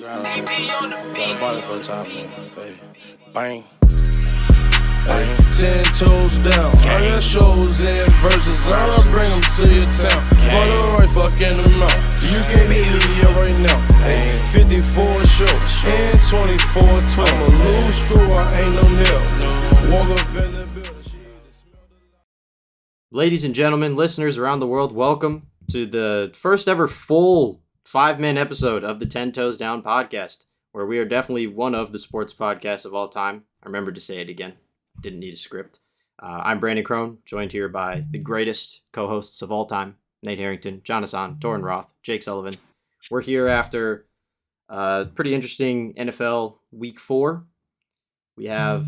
Got a body for a time, baby. Bang. Bang. 10 toes down. I got shows and verses. I'ma bring them to your town. For the right fucking amount. You can hit me up right now. Hey, 54 show. And 24 12. I'm a loose screw, I ain't no nail. Walk up in the building. Ladies and gentlemen, listeners around the world, welcome to the first ever full 5-minute episode of the 10 Toes Down podcast, where we are definitely one of the sports podcasts of all time. I remembered to say it again. Didn't need a script. I'm Brandon Crone, joined here by the greatest co-hosts of all time, Nate Harrington, John Hassan, Torrin Roth, Jake Sullivan. We're here after a pretty interesting NFL Week 4. We're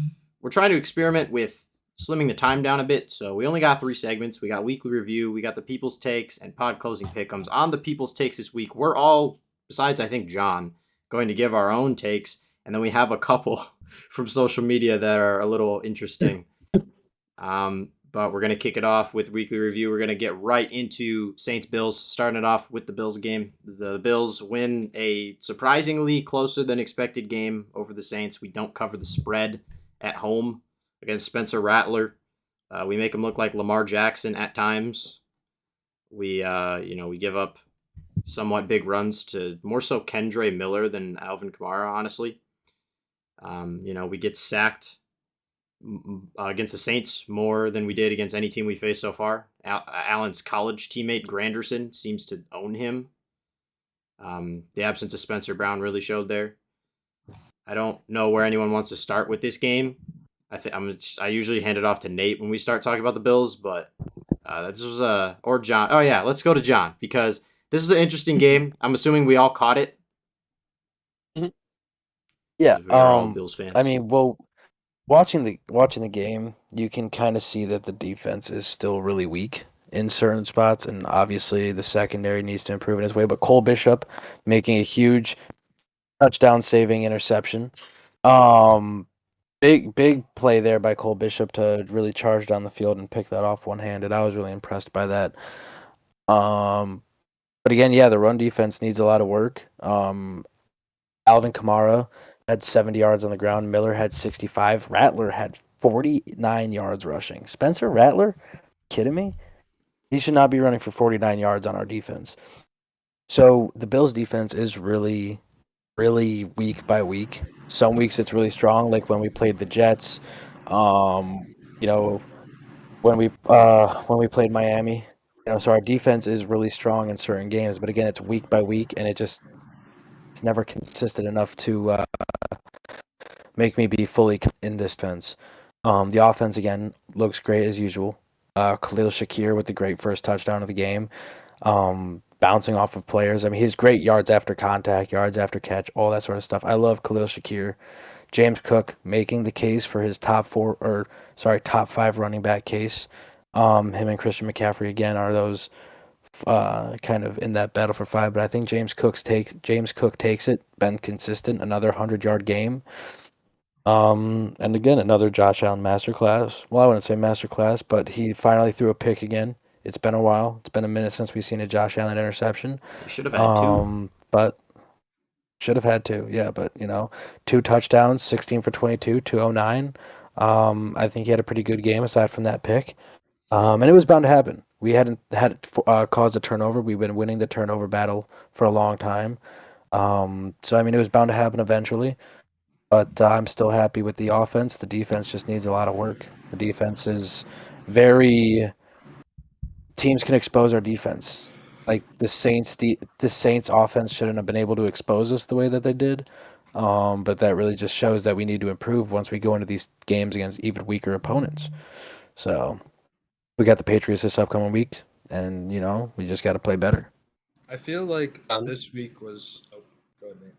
trying to experiment with slimming the time down a bit, so we only got 3 segments. We got weekly review, we got the People's Takes, and pod closing pick'ems. On the People's Takes this week, we're all, besides I think John, going to give our own takes, and then we have a couple from social media that are a little interesting. But we're going to kick it off with weekly review. We're going to get right into Saints-Bills, starting it off with the Bills game. The Bills win a surprisingly closer than expected game over the Saints. We don't cover the spread at home against Spencer Rattler. We make him look like Lamar Jackson at times. We give up somewhat big runs to more so Kendre Miller than Alvin Kamara, honestly. We get sacked against the Saints more than we did against any team we faced so far. Allen's college teammate Granderson seems to own him. The absence of Spencer Brown really showed there. I don't know where anyone wants to start with this game. I usually hand it off to Nate when we start talking about the Bills, but this was or John. Oh yeah, let's go to John because this is an interesting game. I'm assuming we all caught it. Yeah, we're all Bills fans. I mean, well, watching the game, you can kind of see that the defense is still really weak in certain spots, and obviously the secondary needs to improve in its way. But Cole Bishop making a huge touchdown-saving interception. Big play there by Cole Bishop to really charge down the field and pick that off one-handed. I was really impressed by that. But again, yeah, the run defense needs a lot of work. Alvin Kamara had 70 yards on the ground. Miller had 65. Rattler had 49 yards rushing. Spencer Rattler? Kidding me? He should not be running for 49 yards on our defense. So the Bills' defense is really, really week by week. Some weeks it's really strong, like when we played the Jets. When we played Miami. So our defense is really strong in certain games, but again, it's week by week, and it's never consistent enough to make me be fully in this defense. The offense again looks great as usual. Khalil Shakir with the great first touchdown of the game. Bouncing off of players. I mean, he's great yards after contact, yards after catch, all that sort of stuff. I love Khalil Shakir. James Cook making the case for his top 5 running back case. Him and Christian McCaffrey again are those kind of in that battle for 5, but I think James Cook takes it. Been consistent, another 100-yard game. And again, another Josh Allen masterclass. Well, I wouldn't say masterclass, but he finally threw a pick again. It's been a while. It's been a minute since we've seen a Josh Allen interception. We should have had 2. But should have had 2, yeah. But 2 touchdowns, 16 for 22, 209. I think he had a pretty good game aside from that pick. And it was bound to happen. We hadn't caused a turnover. We've been winning the turnover battle for a long time. So I mean, it was bound to happen eventually. But I'm still happy with the offense. The defense just needs a lot of work. The defense is very. Teams can expose our defense. Like the Saints offense shouldn't have been able to expose us the way that they did. But that really just shows that we need to improve once we go into these games against even weaker opponents. So we got the Patriots this upcoming week, and we just got to play better. I feel like this week was. Oh, go ahead, Nate.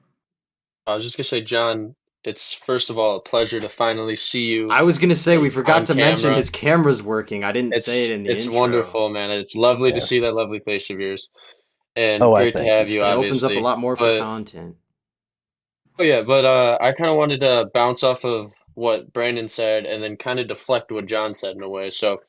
I was just gonna say, John, it's first of all a pleasure to finally see you. I was gonna say we forgot to mention his camera's working. I didn't say it in the intro. It's wonderful, man. It's lovely to see that lovely face of yours, and Oh, great to have you. It Obviously, opens up a lot more for content. Oh yeah, but I kind of wanted to bounce off of what Brandon said and then kind of deflect what John said in a way. So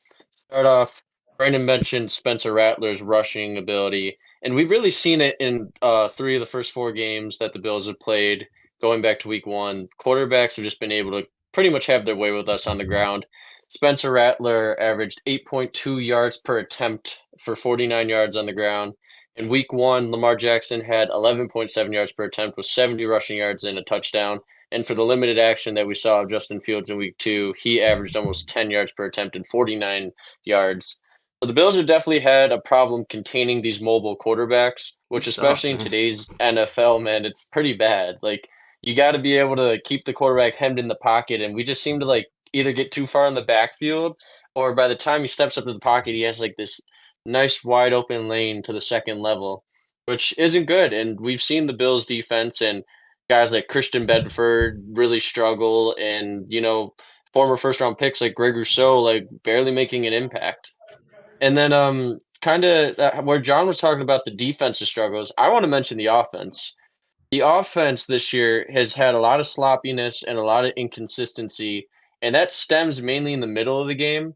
start off Brandon mentioned Spencer Rattler's rushing ability, and we've really seen it in 3 of the first 4 games that the Bills have played going back to week 1. Quarterbacks have just been able to pretty much have their way with us on the ground. Spencer Rattler averaged 8.2 yards per attempt for 49 yards on the ground. In week 1, Lamar Jackson had 11.7 yards per attempt with 70 rushing yards and a touchdown. And for the limited action that we saw of Justin Fields in week 2, he averaged almost 10 yards per attempt and 49 yards. So the Bills have definitely had a problem containing these mobile quarterbacks, They which suck, especially in man. today's NFL, man, it's pretty bad. Like you got to be able to keep the quarterback hemmed in the pocket, and we just seem to like either get too far in the backfield, or by the time he steps up to the pocket, he has like this nice wide open lane to the second level, which isn't good. And we've seen the Bills defense and guys like Christian Bedford really struggle, and former first round picks like Greg Rousseau like barely making an impact. And then, kind of where John was talking about the defensive struggles, I want to mention the offense. The offense this year has had a lot of sloppiness and a lot of inconsistency, and that stems mainly in the middle of the game.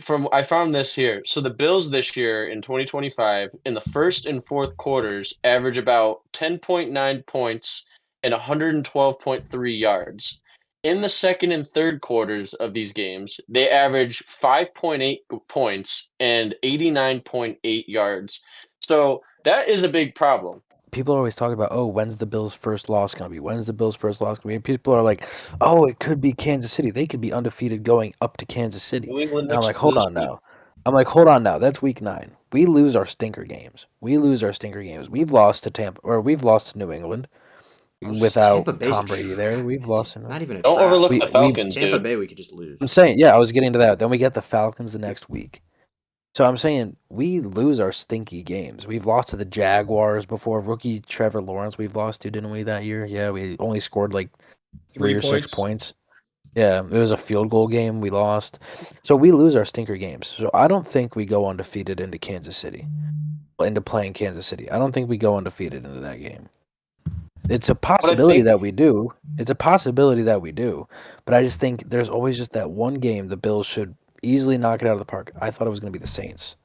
From I found this here. So the Bills this year in 2025 in the first and fourth quarters average about 10.9 points and 112.3 yards. In the second and third quarters of these games, they average 5.8 points and 89.8 yards. So that is a big problem. People are always talking about, oh, when's the Bills' first loss going to be? When's the Bills' first loss going to be? And people are like, oh, it could be Kansas City. They could be undefeated going up to Kansas City. New England And I'm next like, hold this on week. now. I'm like, hold on now. That's week 9. We lose our stinker games. We've lost to Tampa, or we've lost to New England without Tampa Bay's Tom Brady there. We've it's lost. not even a Don't trap. overlook We- the we- Falcons, Tampa dude. Bay, we could just lose. I'm saying, yeah, I was getting to that. Then we get the Falcons the next week. So I'm saying we lose our stinky games. We've lost to the Jaguars before. Rookie Trevor Lawrence we've lost to, didn't we, that year? Yeah, we only scored like 3 or 6 points. Yeah, it was a field goal game. We lost. So we lose our stinker games. So I don't think we go undefeated into Kansas City. Into playing Kansas City. I don't think we go undefeated into that game. It's a possibility think- that we do. It's a possibility that we do. But I just think there's always just that one game the Bills should easily knock it out of the park. I thought it was going to be the Saints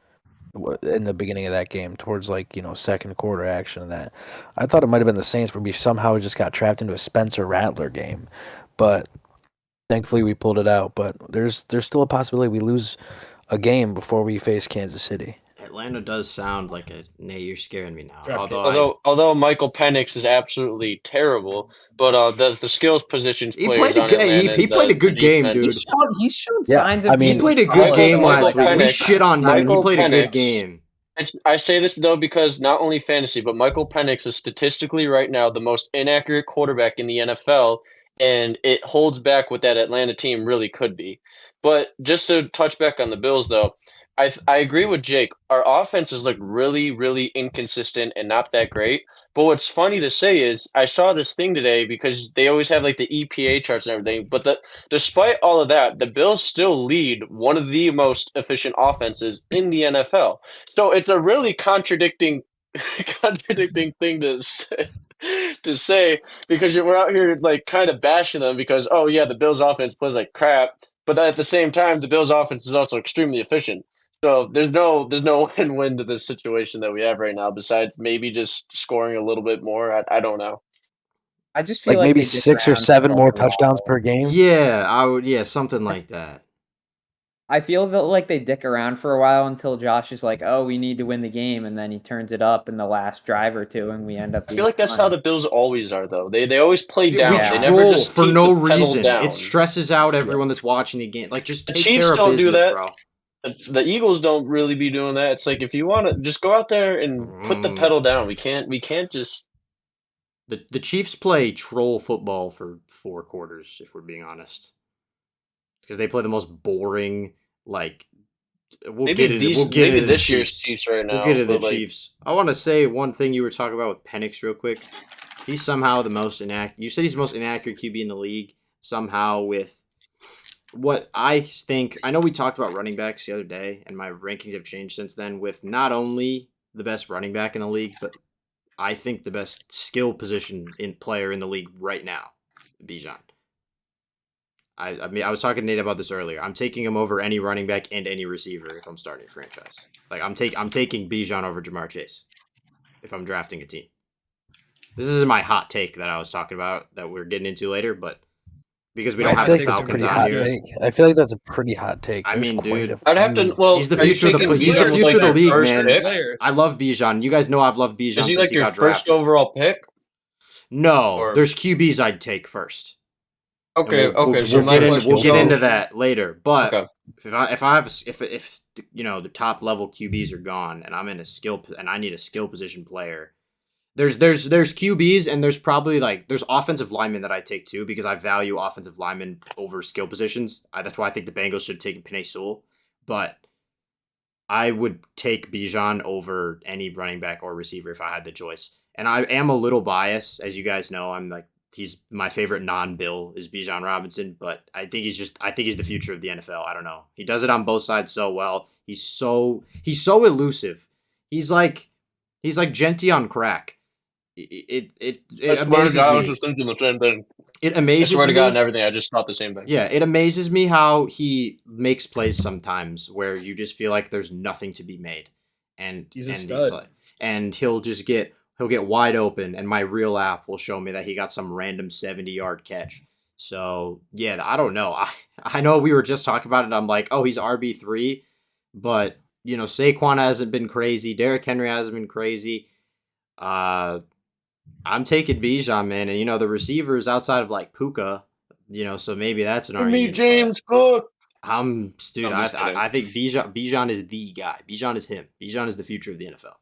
in the beginning of that game, towards second quarter action of that. I thought it might have been the Saints where we somehow just got trapped into a Spencer Rattler game. But thankfully we pulled it out. But there's still a possibility we lose a game before we face Kansas City. Atlanta does sound like a Nate. You're scaring me now. Trap Although Michael Penix is absolutely terrible, but the skills positions he players played a on good Atlanta he and played a the good game, defense- dude. He showed Yeah, signs of I mean- He played a good Michael- game Michael last week. We Penix- shit on him, and he Michael played a good Penix- game. I say this though because not only fantasy, but Michael Penix is statistically right now the most inaccurate quarterback in the NFL, and it holds back what that Atlanta team really could be. But just to touch back on the Bills, though, I agree with Jake. Our offenses look really, really inconsistent and not that great. But what's funny to say is I saw this thing today because they always have like the EPA charts and everything. But despite all of that, the Bills still lead one of the most efficient offenses in the NFL. So it's a really contradicting thing to say because we're out here like kind of bashing them because oh yeah, the Bills offense plays like crap, but at the same time the Bills offense is also extremely efficient. So there's no win-win to this situation that we have right now besides maybe just scoring a little bit more. I don't know. I just feel Like like maybe they dick 6 or around 7 for more a while. touchdowns per game. Yeah, I would. Yeah, something like that. I feel that like they dick around for a while until Josh is like, "Oh, we need to win the game," and then he turns it up in the last drive or two, and we end up. I feel like that's how the Bills always are though. They always play Dude, down. we They never troll just for keep no the pedal reason. down. It stresses out everyone that's watching the game. Like, just The take Chiefs care of don't do business, that. bro. The Eagles don't really be doing that. It's like if you want to just go out there and put the pedal down. We can't just. The Chiefs play troll football for 4 quarters, if we're being honest, because they play the most boring. Like, we'll get into this the year's Chiefs. Chiefs right now. We'll get into the but, like, Chiefs. I want to say one thing you were talking about with Penix real quick. He's somehow the most inaccurate. You said he's the most inaccurate QB in the league. Somehow with what I think. I know we talked about running backs the other day, and my rankings have changed since then. With not only the best running back in the league, but I think the best skill position in player in the league right now, Bijan. I mean, I was talking to Nate about this earlier. I'm taking him over any running back and any receiver if I'm starting a franchise. Like I'm taking Bijan over Jamar Chase if I'm drafting a team. This isn't my hot take that I was talking about that we're getting into later, but because we don't I have feel the like that's a Falcons pretty on hot here. take. I feel like that's a pretty hot take. I There's mean, quite dude, a I'd have to. few. Well, He's the are you future of the taking he's the Bijan with, future of the your league, first man. pick? Players. I love Bijan. You guys know I've loved Bijan Is he since like he your got first drafted. overall pick? No, or- there's QBs I'd take first. And Okay, we'll okay. So get, my in, question we'll get goes- into that later. But Okay. if I have if you know the top level QBs are gone and I'm in a skill and I need a skill position player, there's QBs and there's probably there's offensive linemen that I take too because I value offensive linemen over skill positions. That's why I think the Bengals should take Penei Sewell. But I would take Bijan over any running back or receiver if I had the choice. And I am a little biased, as you guys know. He's my favorite non-Bill is Bijan Robinson, but I think he's the future of the NFL. I don't know. He does it on both sides so well. He's so elusive. He's like Genty on crack. It I swear to amazes God, I was me. just thinking the same thing. It I amazes swear to me. God and everything. I just thought the same thing. Yeah, it amazes me how he makes plays sometimes where you just feel like there's nothing to be made, and He's a and stud. he'll get wide open, and my real app will show me that he got some random 70-yard catch. So yeah, I don't know. I know we were just talking about it. I'm like, oh, he's RB3, but you know, Saquon hasn't been crazy. Derrick Henry hasn't been crazy. I'm taking Bijan, man, and you know the receivers outside of like Puka, you know, so maybe that's an Give me argument. but James Cook. dude, I'm just kidding. I think Bijan is the guy. Bijan is him. Bijan is the future of the NFL.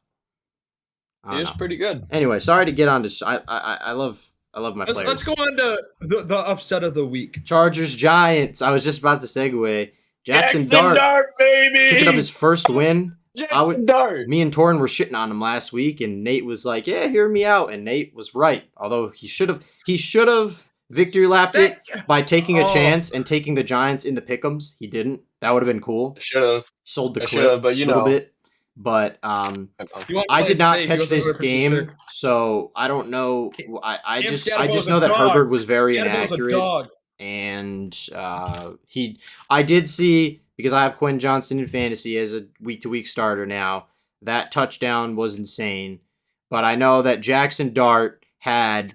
I He don't is know. pretty good. Anyway, sorry to get on to. I love my players. Let's go on to the upset of the week. Chargers Giants. I was just about to segue. Jackson Dart baby. picking up his first win. Jackson Dart. Me and Torrin were shitting on him last week, and Nate was like, "Yeah, hear me out." And Nate was right. Although he should have victory lapped it by taking a Oh. chance and taking the Giants in the pick'ems. He didn't. That would have been cool. Should have. Sold the I clip should've, but you a little know. bit. But You wanna I play did it not safe, he catch goes this over for game, Cedric. so I don't know. I Cam just Scatterbo's a know that dog. Herbert was very Scatterbo's a inaccurate, dog. and I did see, because I have Quinn Johnson in fantasy as a week-to-week starter now. That touchdown was insane, but I know that Jackson Dart had,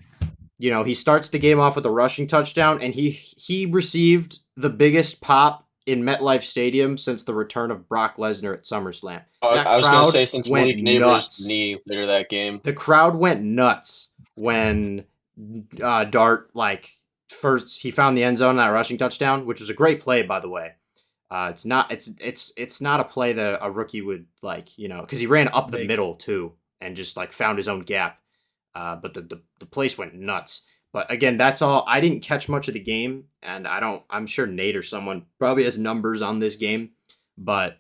you know, he starts the game off with a rushing touchdown, and he received the biggest pop in MetLife Stadium since the return of Brock Lesnar at SummerSlam. That I was going to crowd say since went Malik Neighbors' nuts. knee later that game. The crowd went nuts when Dart first he found the end zone on that rushing touchdown, which was a great play, by the way. It's not a play that a rookie would because he ran up the Make. middle too and just found his own gap. But the place went nuts. But again, that's all. I didn't catch much of the game, and I'm sure Nate or someone probably has numbers on this game, but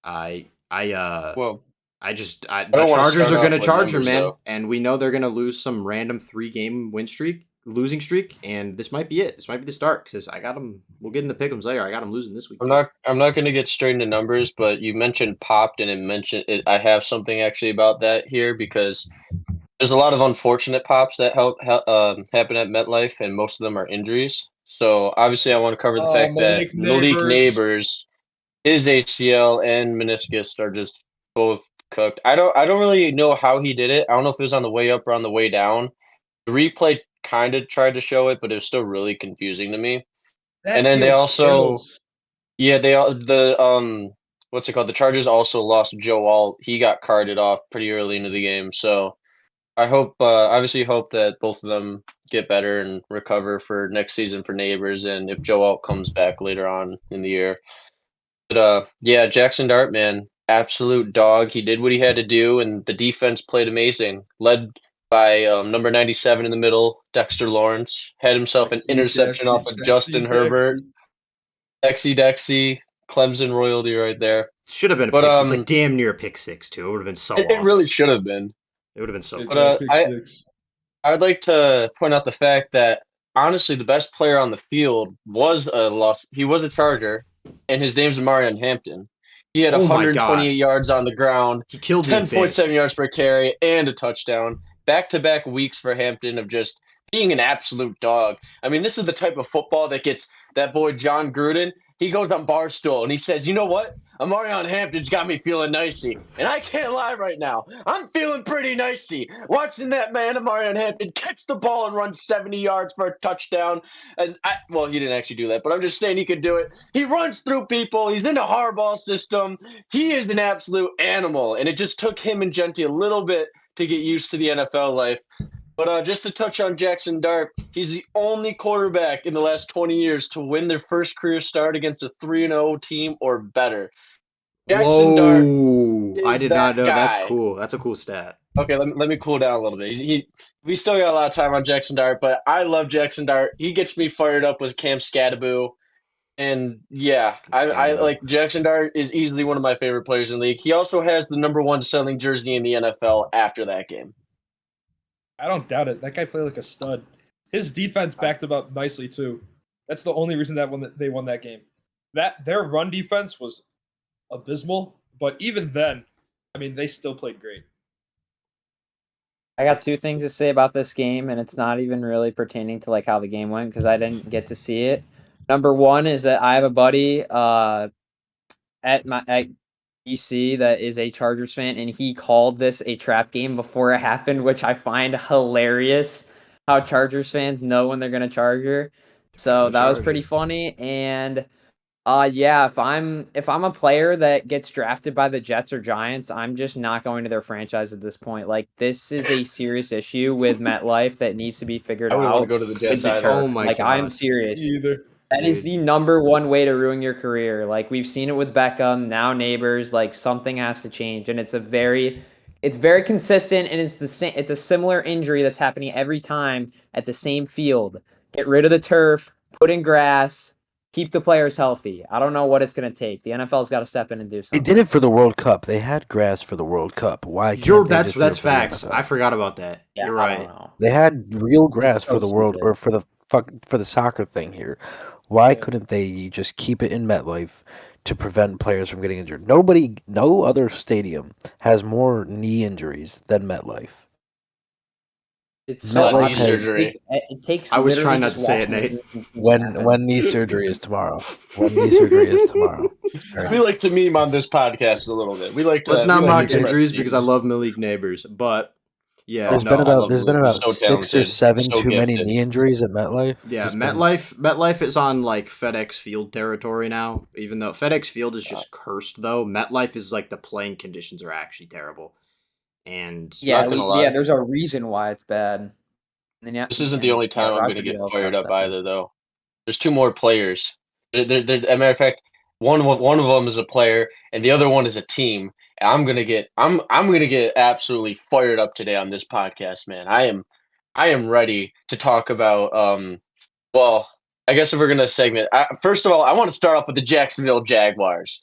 the Well, don't wanna Chargers start are off going to with charge her, numbers, man, though. and we know they're going to lose some random 3-game losing streak, and this might be it. This might be the start because I got them. We'll get in the pick'ems later. I got them losing this week. I'm too. not going to get straight into numbers, but you mentioned popped, and I have something actually about that here because there's a lot of unfortunate pops that happen at MetLife, and most of them are injuries. So obviously, I want to cover the fact that Malik Neighbors, his ACL and meniscus are just both cooked. I don't really know how he did it. I don't know if it was on the way up or on the way down. The replay kind of tried to show it, but it was still really confusing to me. And then they also, what's it called? The Chargers also lost Joe Alt. He got carted off pretty early into the game. So I obviously hope that both of them get better and recover for next season for Neighbors, and if Joe Alt comes back later on in the year. But yeah, Jackson Dart, man, absolute dog. He did what he had to do, and the defense played amazing. Led by number 97 in the middle, Dexter Lawrence, had himself an interception off of Justin Herbert. Dexy, Clemson royalty right there. Should have been a But, pick. It's like damn near a pick six too. It would have been so. It awesome. really should have been. It would have been so. But I'd like to point out the fact that honestly, the best player on the field was a Charger, and his name's Marion Hampton. He had Oh my 128 God. yards on the ground, He killed me. in fantasy. 10.7 yards per carry, and a touchdown. Back-to-back weeks for Hampton of just being an absolute dog. I mean, this is the type of football that gets that boy John Gruden. He goes on Barstool and he says, "You know what? Amarion Hampton's got me feeling nicey." And I can't lie right now. I'm feeling pretty nicey. Watching that man, Amarion Hampton, catch the ball and run 70 yards for a touchdown. And well, he didn't actually do that, but I'm just saying he could do it. He runs through people. He's in the Harbaugh system. He is an absolute animal. And it just took him and Genty a little bit to get used to the NFL life. But just to touch on Jackson Dart, he's the only quarterback in the last 20 years to win their first career start against a 3-0 team or better. Jackson Dart Whoa! I is did not that know. That's guy. cool. That's a cool stat. Okay, let me cool down a little bit. We still got a lot of time on Jackson Dart, but I love Jackson Dart. He gets me fired up with Cam Scadaboo. And yeah, I like Jackson Dart is easily one of my favorite players in the league. He also has the #1 selling jersey in the NFL after that game. I don't doubt it. That guy played like a stud. His defense backed him up nicely too. That's the only reason that they won that game. That their run defense was abysmal, but even then, I mean, they still played great. I got two things to say about this game, and it's not even really pertaining to like how the game went because I didn't get to see it. Number one is that I have a buddy at DC that is a Chargers fan, and he called this a trap game before it happened, which I find hilarious. How Chargers fans know when they're gonna Charger, so that was pretty funny. And yeah, if I'm a player that gets drafted by the Jets or Giants, I'm just not going to their franchise at this point. Like this is a serious issue with MetLife that needs to be figured I wouldn't want out. to go to the Jets with the either. turf. Oh my like God. I'm serious. Either. That is the #1 way to ruin your career. Like we've seen it with Beckham, now Neighbors. Like something has to change, and it's very consistent, and it's the same. It's a similar injury that's happening every time at the same field. Get rid of the turf, put in grass, keep the players healthy. I don't know what it's going to take. The NFL's got to step in and do They something. did it for the World Cup. They had grass for the World Cup. Why can't they That's just do it for the facts. NFL? I forgot about that. Yeah, You're I right. don't know. They had real grass so for the world stupid. or for the soccer thing here. Why Yeah. couldn't they just keep it in MetLife to prevent players from getting injured? No other stadium has more knee injuries than MetLife. It's MetLife so knee obvious. surgery. It takes. I was literally trying not just to say it, watching Nate. When knee surgery is tomorrow. When knee surgery is tomorrow. We like to meme on this podcast a little bit. We like to. Let's not we like mock to express injuries because I views. love Malik Neighbors, but yeah, There's no. been I about love there's been Malik. He's about so 6 or talented. 7 So too many gifted. knee injuries at MetLife. Yeah, It's been- MetLife is on like FedEx Field territory now. Even though FedEx Field is just cursed, though MetLife is like the playing conditions are actually terrible, and Yeah, Not gonna lie. there's a reason why it's bad. And yeah, This isn't the only time I'm going to Roger get Goodell's fired gotta up step in. either, though. There's 2 more players. As a matter of fact, one of them is a player, and the other one is a team. And I'm gonna get absolutely fired up today on this podcast, man. I am ready to talk about. Well, I guess if we're gonna segment, first of all, I want to start off with the Jacksonville Jaguars.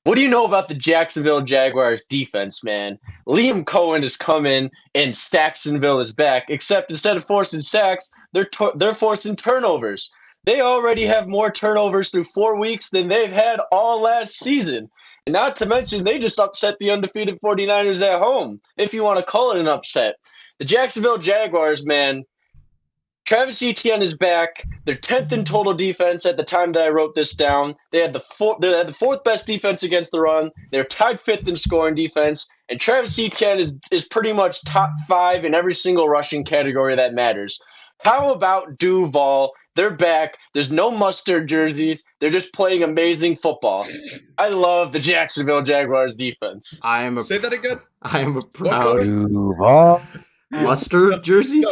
What do you know about the Jacksonville Jaguars defense, man? Liam Cohen has come in and Sacksonville is back, except instead of forcing sacks, they're forcing turnovers. They already have more turnovers through 4 weeks than they've had all last season. And not to mention, they just upset the undefeated 49ers at home, if you want to call it an upset. The Jacksonville Jaguars, man, Travis Etienne is back. They're 10th in total defense at the time that I wrote this down. They had the 4th best defense against the run. They're tied 5th in scoring defense. And Travis Etienne is pretty much top 5 in every single rushing category that matters. How about Duval? They're back. There's no mustard jerseys. They're just playing amazing football. I love the Jacksonville Jaguars defense. I am Say that again. a color? proud Duval. mustard jerseys.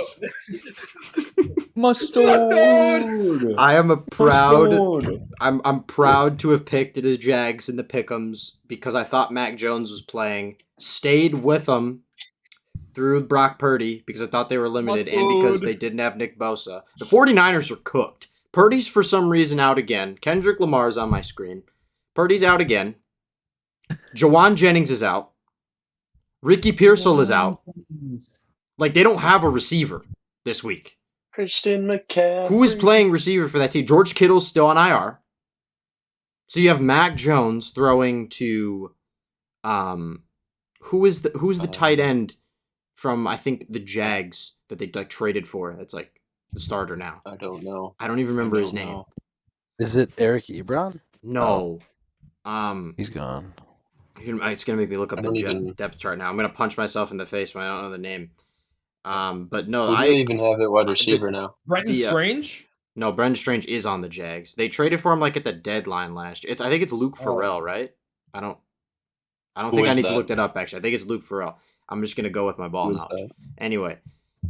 Mustard. I am a proud. I'm proud to have picked the Jags in the pick'ems because I thought Mac Jones was playing. Stayed with them through Brock Purdy because I thought they were limited and because they didn't have Nick Bosa. The 49ers are cooked. Purdy's for some reason out again. Kendrick Lamar's on my screen. Purdy's out again. Jawan Jennings is out. Ricky Pearsall is out. Like, they don't have a receiver this week. Christian McCaffrey. Who is playing receiver for that team? George Kittle's still on IR. So you have Mac Jones throwing to who's the tight end from I think the Jags that they like traded for? It's like the starter now? I don't know. I don't even remember his name. Is it Eric Ebron? No. He's gone. It's gonna make me look up I the don't even- depth chart now. I'm gonna punch myself in the face when I don't know the name. But no, We don't even have their wide receiver now. Brenton The, Strange. No, Brendan Strange is on the Jags. They traded for him like at the deadline last year. I think it's Luke Farrell, right? I don't Who think I is need to that? look that up actually. I think it's Luke Farrell. I'm just gonna go with my ball Who is knowledge. that? Anyway,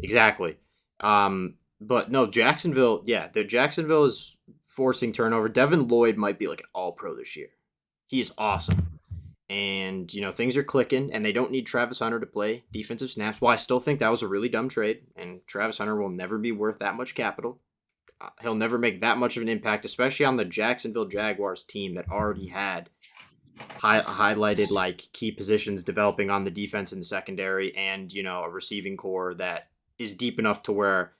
exactly. But no, Jacksonville. Yeah, Jacksonville is forcing turnover. Devin Lloyd might be like an All-Pro this year. He is awesome, and things are clicking. And they don't need Travis Hunter to play defensive snaps. Well, I still think that was a really dumb trade, and Travis Hunter will never be worth that much capital. He'll never make that much of an impact, especially on the Jacksonville Jaguars team that already had highlighted like key positions developing on the defense and the secondary, and a receiving core that is deep enough to where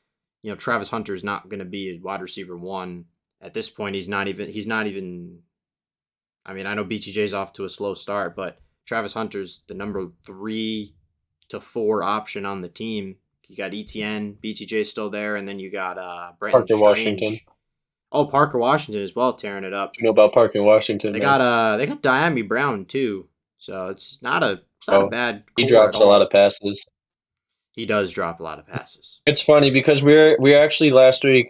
Travis Hunter's not going to be a wide receiver one at this point. He's not even. I mean, I know BTJ's off to a slow start, but Travis Hunter's the number 3 to 4 option on the team. You got ETN, BTJ's still there, and then you got Brenton Parker Strange. Washington. Oh, Parker Washington as well, tearing it up. You know about Parker Washington? They man? got Diami Brown too, so it's not a bad. He core drops at a all. lot of passes. He does drop a lot of passes. It's funny because we actually last week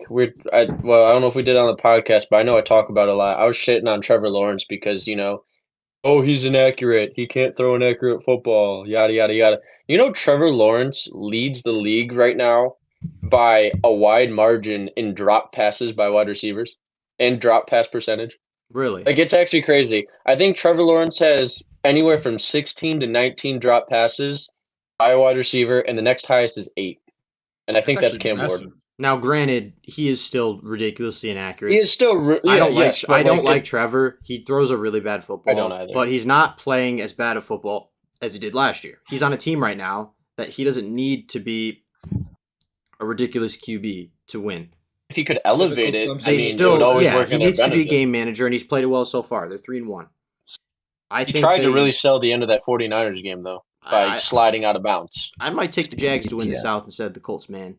I don't know if we did it on the podcast, but I know I talk about it a lot. I was shitting on Trevor Lawrence because he's inaccurate. He can't throw an accurate football. Yada yada yada. Trevor Lawrence leads the league right now by a wide margin in drop passes by wide receivers and drop pass percentage. Really? Like, it's actually crazy. I think Trevor Lawrence has anywhere from 16 to 19 drop passes by a wide receiver, and the next highest is 8. And I think that's actually Cam Ward. massive. Now, granted, he is still ridiculously inaccurate. He is still. I don't yes, like. I but, don't like Trevor. He throws a really bad football. I don't either. But he's not playing as bad a football as he did last year. He's on a team right now that he doesn't need to be a ridiculous QB to win. If he could elevate it, They it would always work he in their needs to be a benefit. game manager, and he's played it well so far. They're 3-1. He tried to really sell the end of that 49ers game, though, by sliding out of bounds. I might take the Jags to win the Yeah. South instead of the Colts, man.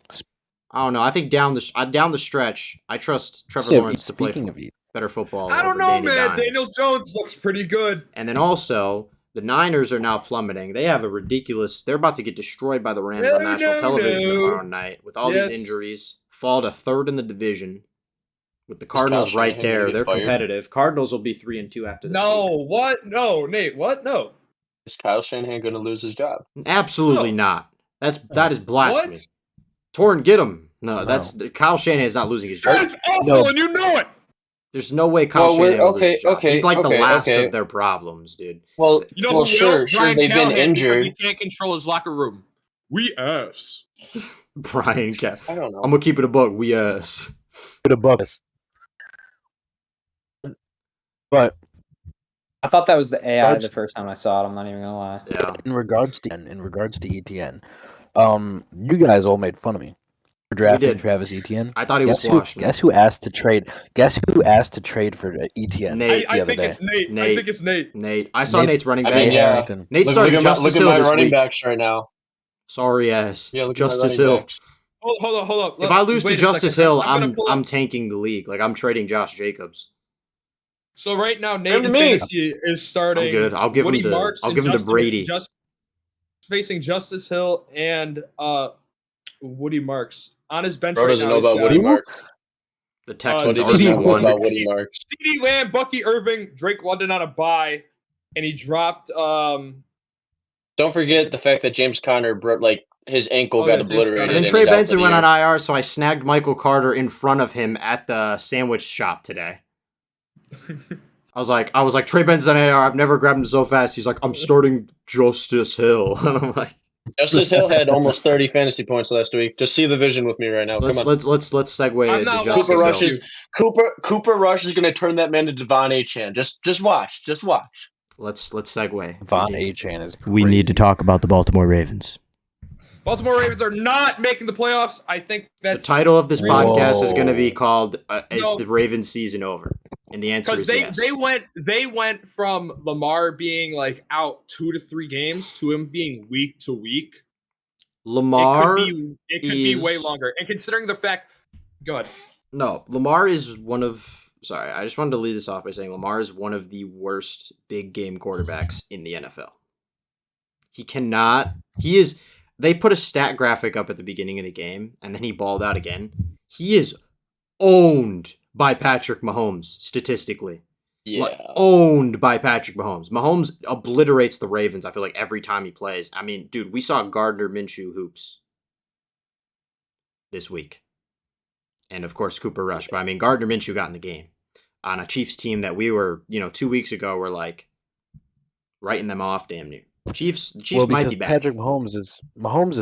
I don't know. I think down the stretch, I trust Trevor Lawrence to play Speaking of better football. I don't over know, Danny man. Dimes. Daniel Jones looks pretty good. And then also, the Niners are now plummeting. They have a ridiculous. They're about to get destroyed by the Rams on national television tomorrow night with all these injuries. Fall to 3rd in the division. With the Cardinals Kyle right Shanahan there, gonna get they're fired? competitive. Cardinals will be 3-2 after this. No, week. what? No, Nate, what? No. Is Kyle Shanahan going to lose his job? Absolutely No. not. That is blasphemy. What? Torn, get him. No, No. that's Kyle Shanahan is not losing his job. That's awful, No. and you know it. There's no way Kyle Well, we're- Shanahan will lose his job. okay, He's like the okay, last okay. of their problems, dude. Well, You know well, who will? sure, Brian they've been Callahan, because injured. he can't control his locker room. We ass. Brian, I don't know. I'm gonna keep it a buck. We Good above us. But I thought that was the AI Regards- the first time I saw it. I'm not even gonna lie. yeah. in regards to ETN, you guys all made fun of me for drafting did. Travis Etienne. I thought he was Guess who, washed. man. guess who asked to trade? Guess who asked to trade for Etienne? Nate. I the other think day. it's Nate. I Nate. think it's Nate. Nate. I saw Nate- Nate's running I back. mean, Nate yeah. Harrington. Nate Look started at Justice my Hill this running week. backs right now. Sorry ass. Yeah, look at my Justice running Hill. backs. Hold up. If I lose to Wait a Justice second. Hill, gonna I'm pull up- tanking the league. Like I'm trading Josh Jacobs. So right now, Come Nate to in me. fantasy is starting. I'm good. I'll give Woody him to Marks I'll and give him to Justin- Brady. Just facing Justice Hill and Woody Marks on his bench Bro right doesn't now. know he's about got Woody Marks. The What Texans he are doesn't CeeDee know one. about Woody Marks. CeeDee Lamb, Bucky Irving, Drake London on a bye, and he dropped. Don't forget the fact that James Conner his ankle Oh, got yeah, James obliterated. Conner. And then and Trey he's out for Benson the went year. on IR, so I snagged Michael Carter in front of him at the sandwich shop today. I was like, Trey Benson's on IR. I've never grabbed him so fast. He's like, I'm starting Justice Hill, and I'm like, Justice Hill had almost 30 fantasy points last week. Just see the vision with me right now. let's Come on. let's segue I'm to not Justice Cooper Hill. Rush is Cooper Rush is going to turn that man to Devon Achane. Just watch. Let's segue. Von Achan is. We need to talk about the Baltimore Ravens. Baltimore Ravens are not making the playoffs. I think The that's title of this Whoa. podcast is going to be called "Is No. the Ravens season over?" And the answer because is yes. they went from Lamar being like out 2 to 3 games to him being week to week. Lamar It could be way is- longer. And considering the fact Go ahead. No, Lamar is one of. Sorry, I just wanted to lead this off by saying Lamar is one of the worst big game quarterbacks in the NFL. He cannot. He is. They put a stat graphic up at the beginning of the game, and then he balled out again. He is owned by Patrick Mahomes statistically. Yeah. Owned by Patrick Mahomes. Mahomes obliterates the Ravens, I feel like, every time he plays. I mean, dude, we saw Gardner Minshew hoops this week. And, of course, Cooper Rush. But, I mean, Gardner Minshew got in the game on a Chiefs team that we were, 2 weeks ago, were, like, writing them off damn near. The Chiefs might be back. Patrick Mahomes is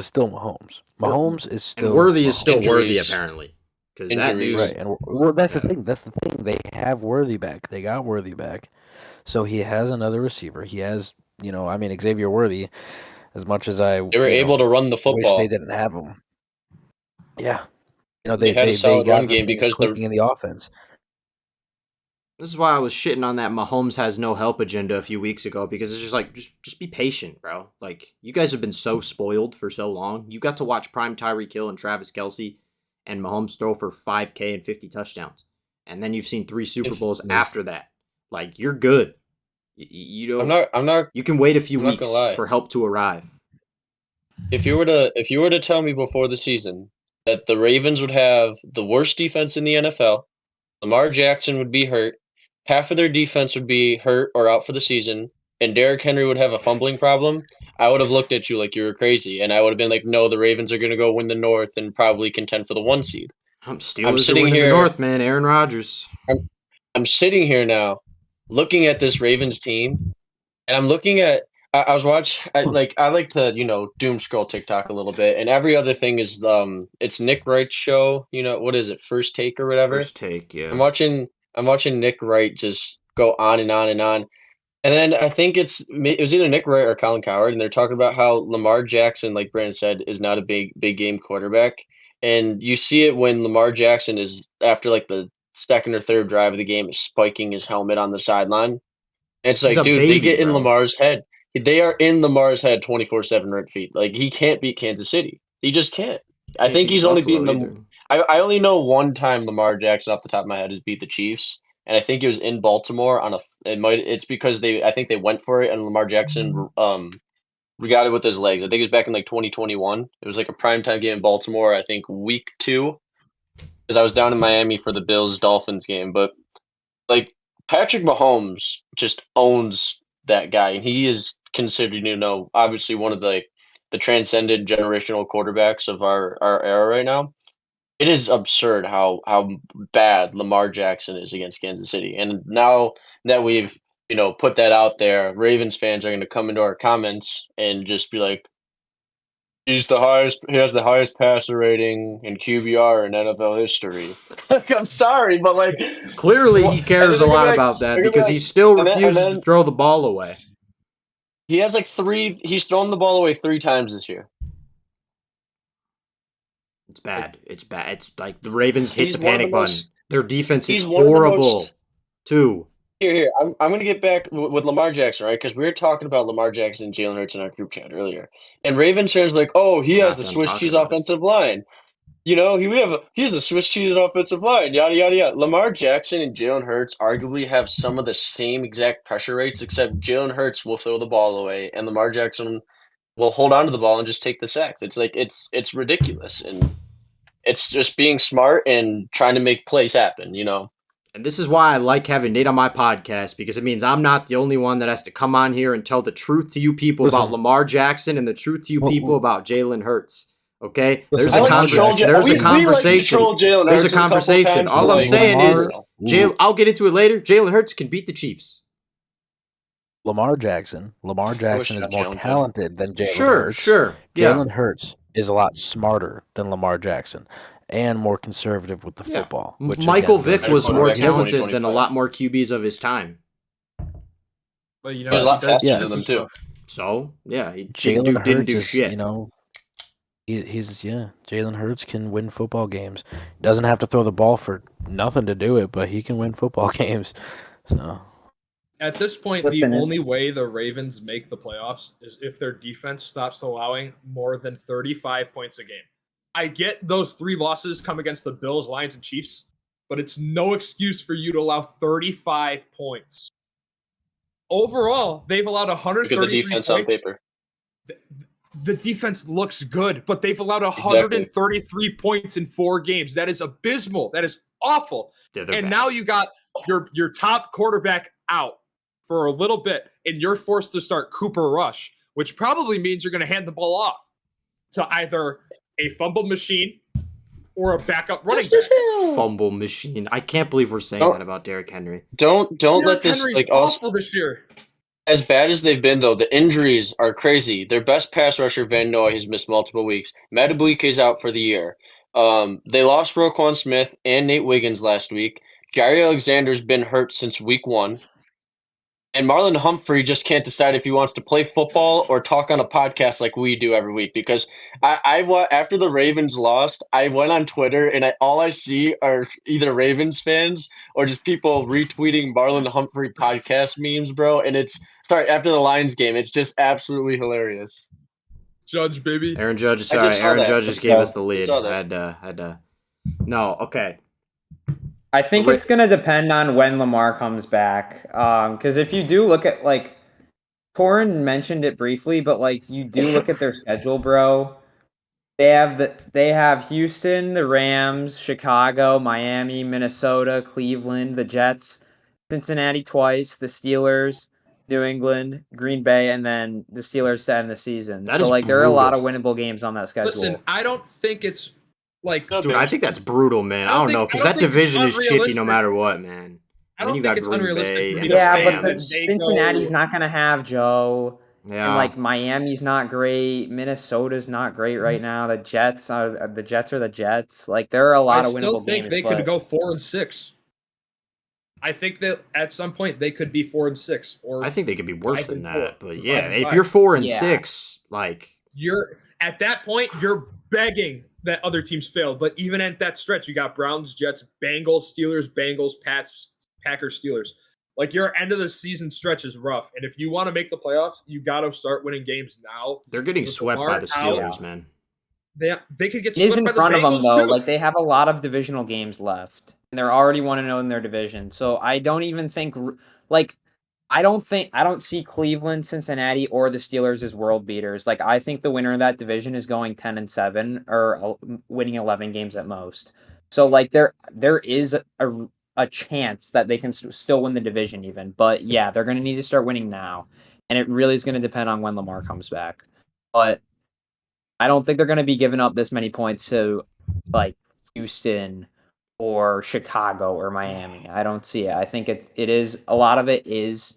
still Mahomes. Mahomes is still and Worthy is still Injuries. Worthy, apparently. Because that dude, right. And that's the thing. That's the thing. They have Worthy back. They got Worthy back. So he has another receiver. He has, Xavier Worthy, as much as They were able to run the wish football. they didn't have him. Yeah. They had a solid got run game because clicking in the offense. this is why I was shitting on that Mahomes has no help agenda a few weeks ago, because it's just like, just be patient, bro. Like, you guys have been so spoiled for so long. You got to watch prime Tyreek Hill and Travis Kelce and Mahomes throw for 5K and 50 touchdowns. And then you've seen 3 Super Bowls after that. Like, you're good. You don't. I'm not. You can wait a few I'm not weeks gonna lie. for help to arrive. If you were to tell me before the season that the Ravens would have the worst defense in the NFL, Lamar Jackson would be hurt, half of their defense would be hurt or out for the season, and Derrick Henry would have a fumbling problem, I would have looked at you like you were crazy, and I would have been like, no, the Ravens are going to go win the North and probably contend for the 1 seed. Steelers sitting are winning here- the North, man. Aaron Rodgers. I'm sitting here now looking at this Ravens team, and I'm looking at I was watching I like to doom scroll TikTok a little bit, and every other thing is it's Nick Wright's show, what is it, First Take or whatever. First Take, yeah. I'm watching Nick Wright just go on and on and on. And then I think it was either Nick Wright or Colin Cowherd, and they're talking about how Lamar Jackson, like Brandon said, is not a big game quarterback. And you see it when Lamar Jackson is, after like the second or third drive of the game, is spiking his helmet on the sideline. And it's He's like, a dude, baby, they get in bro. Lamar's head. They are in Lamar's head 24/7 red feet. Like, he can't beat Kansas City. He just can't. I think he's only beaten them. I only know one time Lamar Jackson off the top of my head has beat the Chiefs, and I think it was in Baltimore on it's because I think they went for it, and Lamar Jackson got it with his legs. I think it was back in like 2021. It was like a primetime game in Baltimore, I think week 2, because I was down in Miami for the Bills-Dolphins game. But like, Patrick Mahomes just owns that guy, and he is considered, obviously one of the transcendent generational quarterbacks of our era right now. It is absurd how bad Lamar Jackson is against Kansas City. And now that we've, put that out there, Ravens fans are going to come into our comments and just be like, he has the highest passer rating in QBR in NFL history. Like, I'm sorry, but like, Clearly, he cares a lot about that, because he still and then- refuses and then- to throw the ball away. he has like he's thrown the ball away 3 times this year. It's bad. It's bad. It's like the Ravens hit He's the one of panic the button. most- Their defense is he's one of the horrible, most- too. Here, I'm going to get back with Lamar Jackson, right? Because we were talking about Lamar Jackson and Jalen Hurts in our group chat earlier. And Ravens fans were like, oh, he We're has not the done Swiss talking cheese about it. offensive line. He has a Swiss cheese offensive line, yada, yada, yada. Lamar Jackson and Jalen Hurts arguably have some of the same exact pressure rates, except Jalen Hurts will throw the ball away, and Lamar Jackson will hold on to the ball and just take the sacks. It's like, it's ridiculous. And it's just being smart and trying to make plays happen, And this is why I like having Nate on my podcast, because it means I'm not the only one that has to come on here and tell the truth to you people Listen. about Lamar Jackson and the truth to you people about Jalen Hurts. Okay? Listen, There's I a, like to troll there's we a conversation. like to troll Jalen There's a Hurts couple conversation. times, All but, I'm like, saying is, Lamar- I'll get into it later. Jalen Hurts can beat the Chiefs. Lamar Jackson is more Jalen talented than Jalen Sure, Hurts. sure. Yeah. Jalen Hurts is a lot smarter than Lamar Jackson and more conservative with the Yeah. football. Which Michael again, Vick was Quarterback more in talented than a 2025. lot more QBs of his time. But He was a lot he does faster than them, this too. stuff. So, yeah, he Jalen didn't Hurts do is, shit. Jalen Hurts can win football games. Doesn't have to throw the ball for nothing to do it, but he can win football games. So At this point, Listen, the only way the Ravens make the playoffs is if their defense stops allowing more than 35 points a game. I get those 3 losses come against the Bills, Lions, and Chiefs, but it's no excuse for you to allow 35 points. Overall, they've allowed Look at 133 the defense points. on paper. The defense looks good, but they've allowed 133 points in 4 games. That is abysmal. That is awful. Yeah, And now you got your top quarterback out for a little bit, and you're forced to start Cooper Rush, which probably means you're going to hand the ball off to either a fumble machine or a backup running back. Fumble machine. I can't believe we're saying that about Derrick Henry. Don't let this Henry's like also awful this year. as bad as they've been though. The injuries are crazy. Their best pass rusher Van Noy has missed multiple weeks. Madubuike is out for the year. They lost Roquan Smith and Nate Wiggins last week. Jair Alexander's been hurt since week 1. And Marlon Humphrey just can't decide if he wants to play football or talk on a podcast like we do every week. Because after the Ravens lost, I went on Twitter and all I see are either Ravens fans or just people retweeting Marlon Humphrey podcast memes, bro. And after the Lions game, it's just absolutely hilarious. Judge, baby. Aaron Judge. I Sorry, just saw Aaron that. Judge just gave us the I lead. saw that. Had to. No, okay. I think it's going to depend on when Lamar comes back. Because if you do look at, like, Torin mentioned it briefly, but, like, you do look at their schedule, bro. They have Houston, the Rams, Chicago, Miami, Minnesota, Cleveland, the Jets, Cincinnati twice, the Steelers, New England, Green Bay, and then the Steelers to end the season. That so, is like, there are a lot of brutal. winnable games on that schedule. Listen, I don't think it's like Dude, I think that's brutal, man. I don't know, because that think it's division is chippy no unrealistic. matter what, man. I And then don't you think got it's Green unrealistic Bay for me and to the yeah, say but that fans. they Cincinnati's go- not going to have Joe. Yeah. And like Miami's not great, Minnesota's not great right now. The Jets are the Jets. Like there are a lot I of still winnable think games. they but could go 4-6. I think that at some point they could be 4-6. Or I think they could be worse 5 than and that. 4, But 5 yeah, and if 5. you're 4 and Yeah. 6, like you're at that point you're begging that other teams fail. But even at that stretch, you got Browns, Jets, Bengals, Steelers, Pats, Packers, Steelers. Like your end of the season stretch is rough, and if you want to make the playoffs, you got to start winning games now. they're getting With swept by Lamar the out. Steelers, man. They could get it is swept in by front the of them Bengals though. too. Like they have a lot of divisional games left, and they're already 1-0 in their division. So I don't even think I don't see Cleveland, Cincinnati, or the Steelers as world beaters. Like I think the winner of that division is going 10-7 or winning 11 games at most. So like there is a chance that they can still win the division even. But yeah, they're going to need to start winning now. And it really is going to depend on when Lamar comes back. But I don't think they're going to be giving up this many points to like Houston or Chicago or Miami. I don't see it. I think it is a lot of it is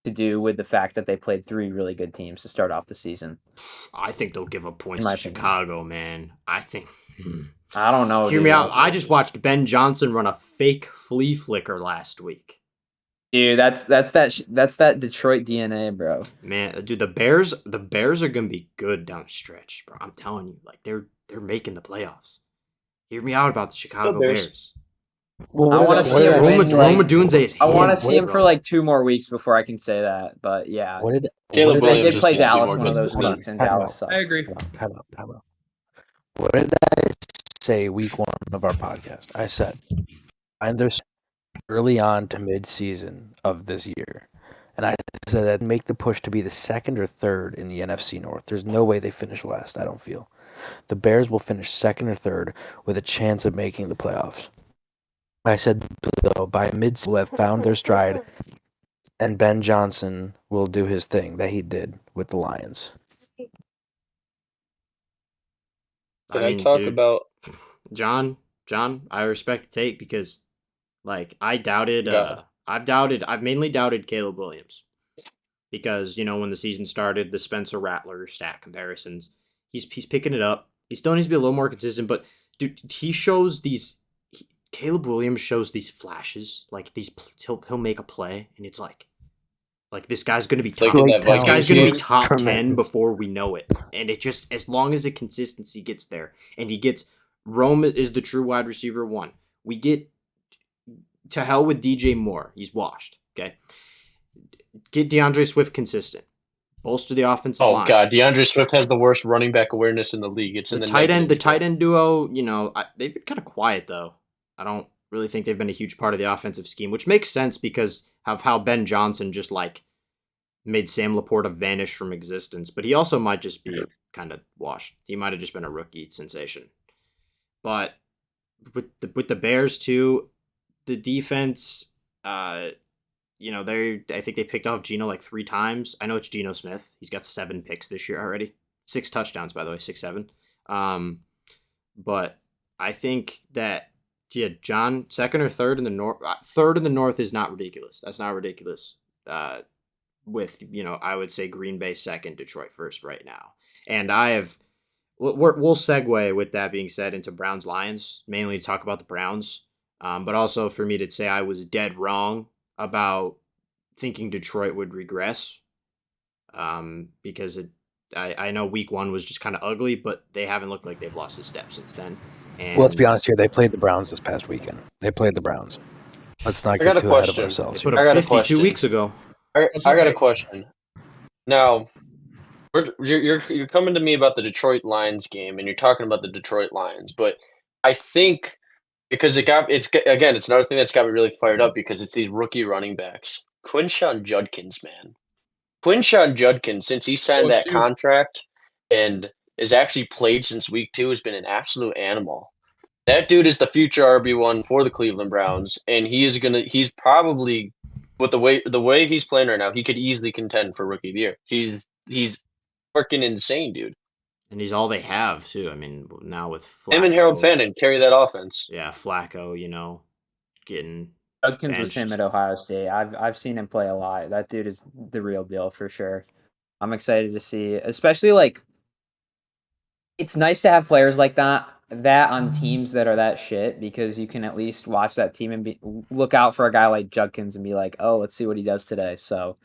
to do with the fact that they played 3 really good teams to start off the season. I think they'll give up points In my to opinion. Chicago, man. I think. I don't know. Hear dude. me out. I just watched Ben Johnson run a fake flea flicker last week. Dude, that's that Detroit DNA, bro. Man, dude, the Bears are gonna be good down the stretch, bro. I'm telling you, like they're making the playoffs. Hear me out about the Chicago Bears. Bears. Well, I what wanna did see what him did win, I say? like- Roma Dunze is I want to him, see him bro. for like 2 more weeks before I can say that. But yeah, What did Caleb what they Williams did just play needs to be Dallas more one of those consistent. weeks, and Time Dallas out. sucks. I agree. Time out. What did I say week 1 of our podcast? I said, and there's early on to mid-season of this year, and I said that make the push to be the 2nd or 3rd in the NFC North. There's no way they finish last. I don't feel the Bears will finish 2nd or 3rd with a chance of making the playoffs. I said though by mid-season will have found their stride, and Ben Johnson will do his thing that he did with the Lions. Can I talk dude, about John, I respect the take because, like, I've mainly doubted Caleb Williams because, when the season started, the Spencer Rattler stat comparisons, he's picking it up. He still needs to be a little more consistent, but dude, Caleb Williams shows these flashes, like he'll make a play, and it's like this guy's gonna be top. Like in that This guy's gonna be Vikings top 10 Tremendous. before we know it, and it just as long as the consistency gets there, and he gets Rome is the true wide receiver 1. We get to hell with DJ Moore, he's washed. Okay, get DeAndre Swift consistent. Bolster the offensive Oh line. God, DeAndre Swift has the worst running back awareness in the league. It's in the tight end. The negatives, tight end duo, they've been kind of quiet though. I don't really think they've been a huge part of the offensive scheme, which makes sense because of how Ben Johnson just like made Sam Laporta vanish from existence. But he also might just be kind of washed. He might have just been a rookie sensation. But with the Bears too, the defense, I think they picked off Geno like 3 times. I know it's Geno Smith. He's got 7 picks this year already. 6 touchdowns, by the way, 6-7. But I think that John, second or third in the north. Third in the north is not ridiculous. That's not ridiculous. With I would say Green Bay second, Detroit first right now. And we'll segue with that being said into Browns Lions, mainly to talk about the Browns, but also for me to say I was dead wrong about thinking Detroit would regress, because I know week 1 was just kind of ugly, but they haven't looked like they've lost a step since then. And well, let's be honest here. They played the Browns this past weekend. They played the Browns. Let's not get too ahead of ourselves. They put up 52 weeks ago. I got a question. Now, you're coming to me about the Detroit Lions game, and you're talking about the Detroit Lions, but I think because it's another thing that's got me really fired up because it's these rookie running backs. Quinshon Judkins, man. Quinshon Judkins, since he signed that contract and has actually played since week 2, has been an absolute animal. That dude is the future RB1 for the Cleveland Browns, and he's probably, with the way he's playing right now, he could easily contend for Rookie of the Year. He's freaking insane, dude. And he's all they have too. I mean, now with Flacco, him and Harold Fannin carry that offense. Yeah, Flacco, getting Judkins was him at Ohio State. I've seen him play a lot. That dude is the real deal for sure. I'm excited to see, especially like it's nice to have players like that on teams that are that shit, because you can at least watch that team and look out for a guy like Judkins and be like, oh, let's see what he does today. So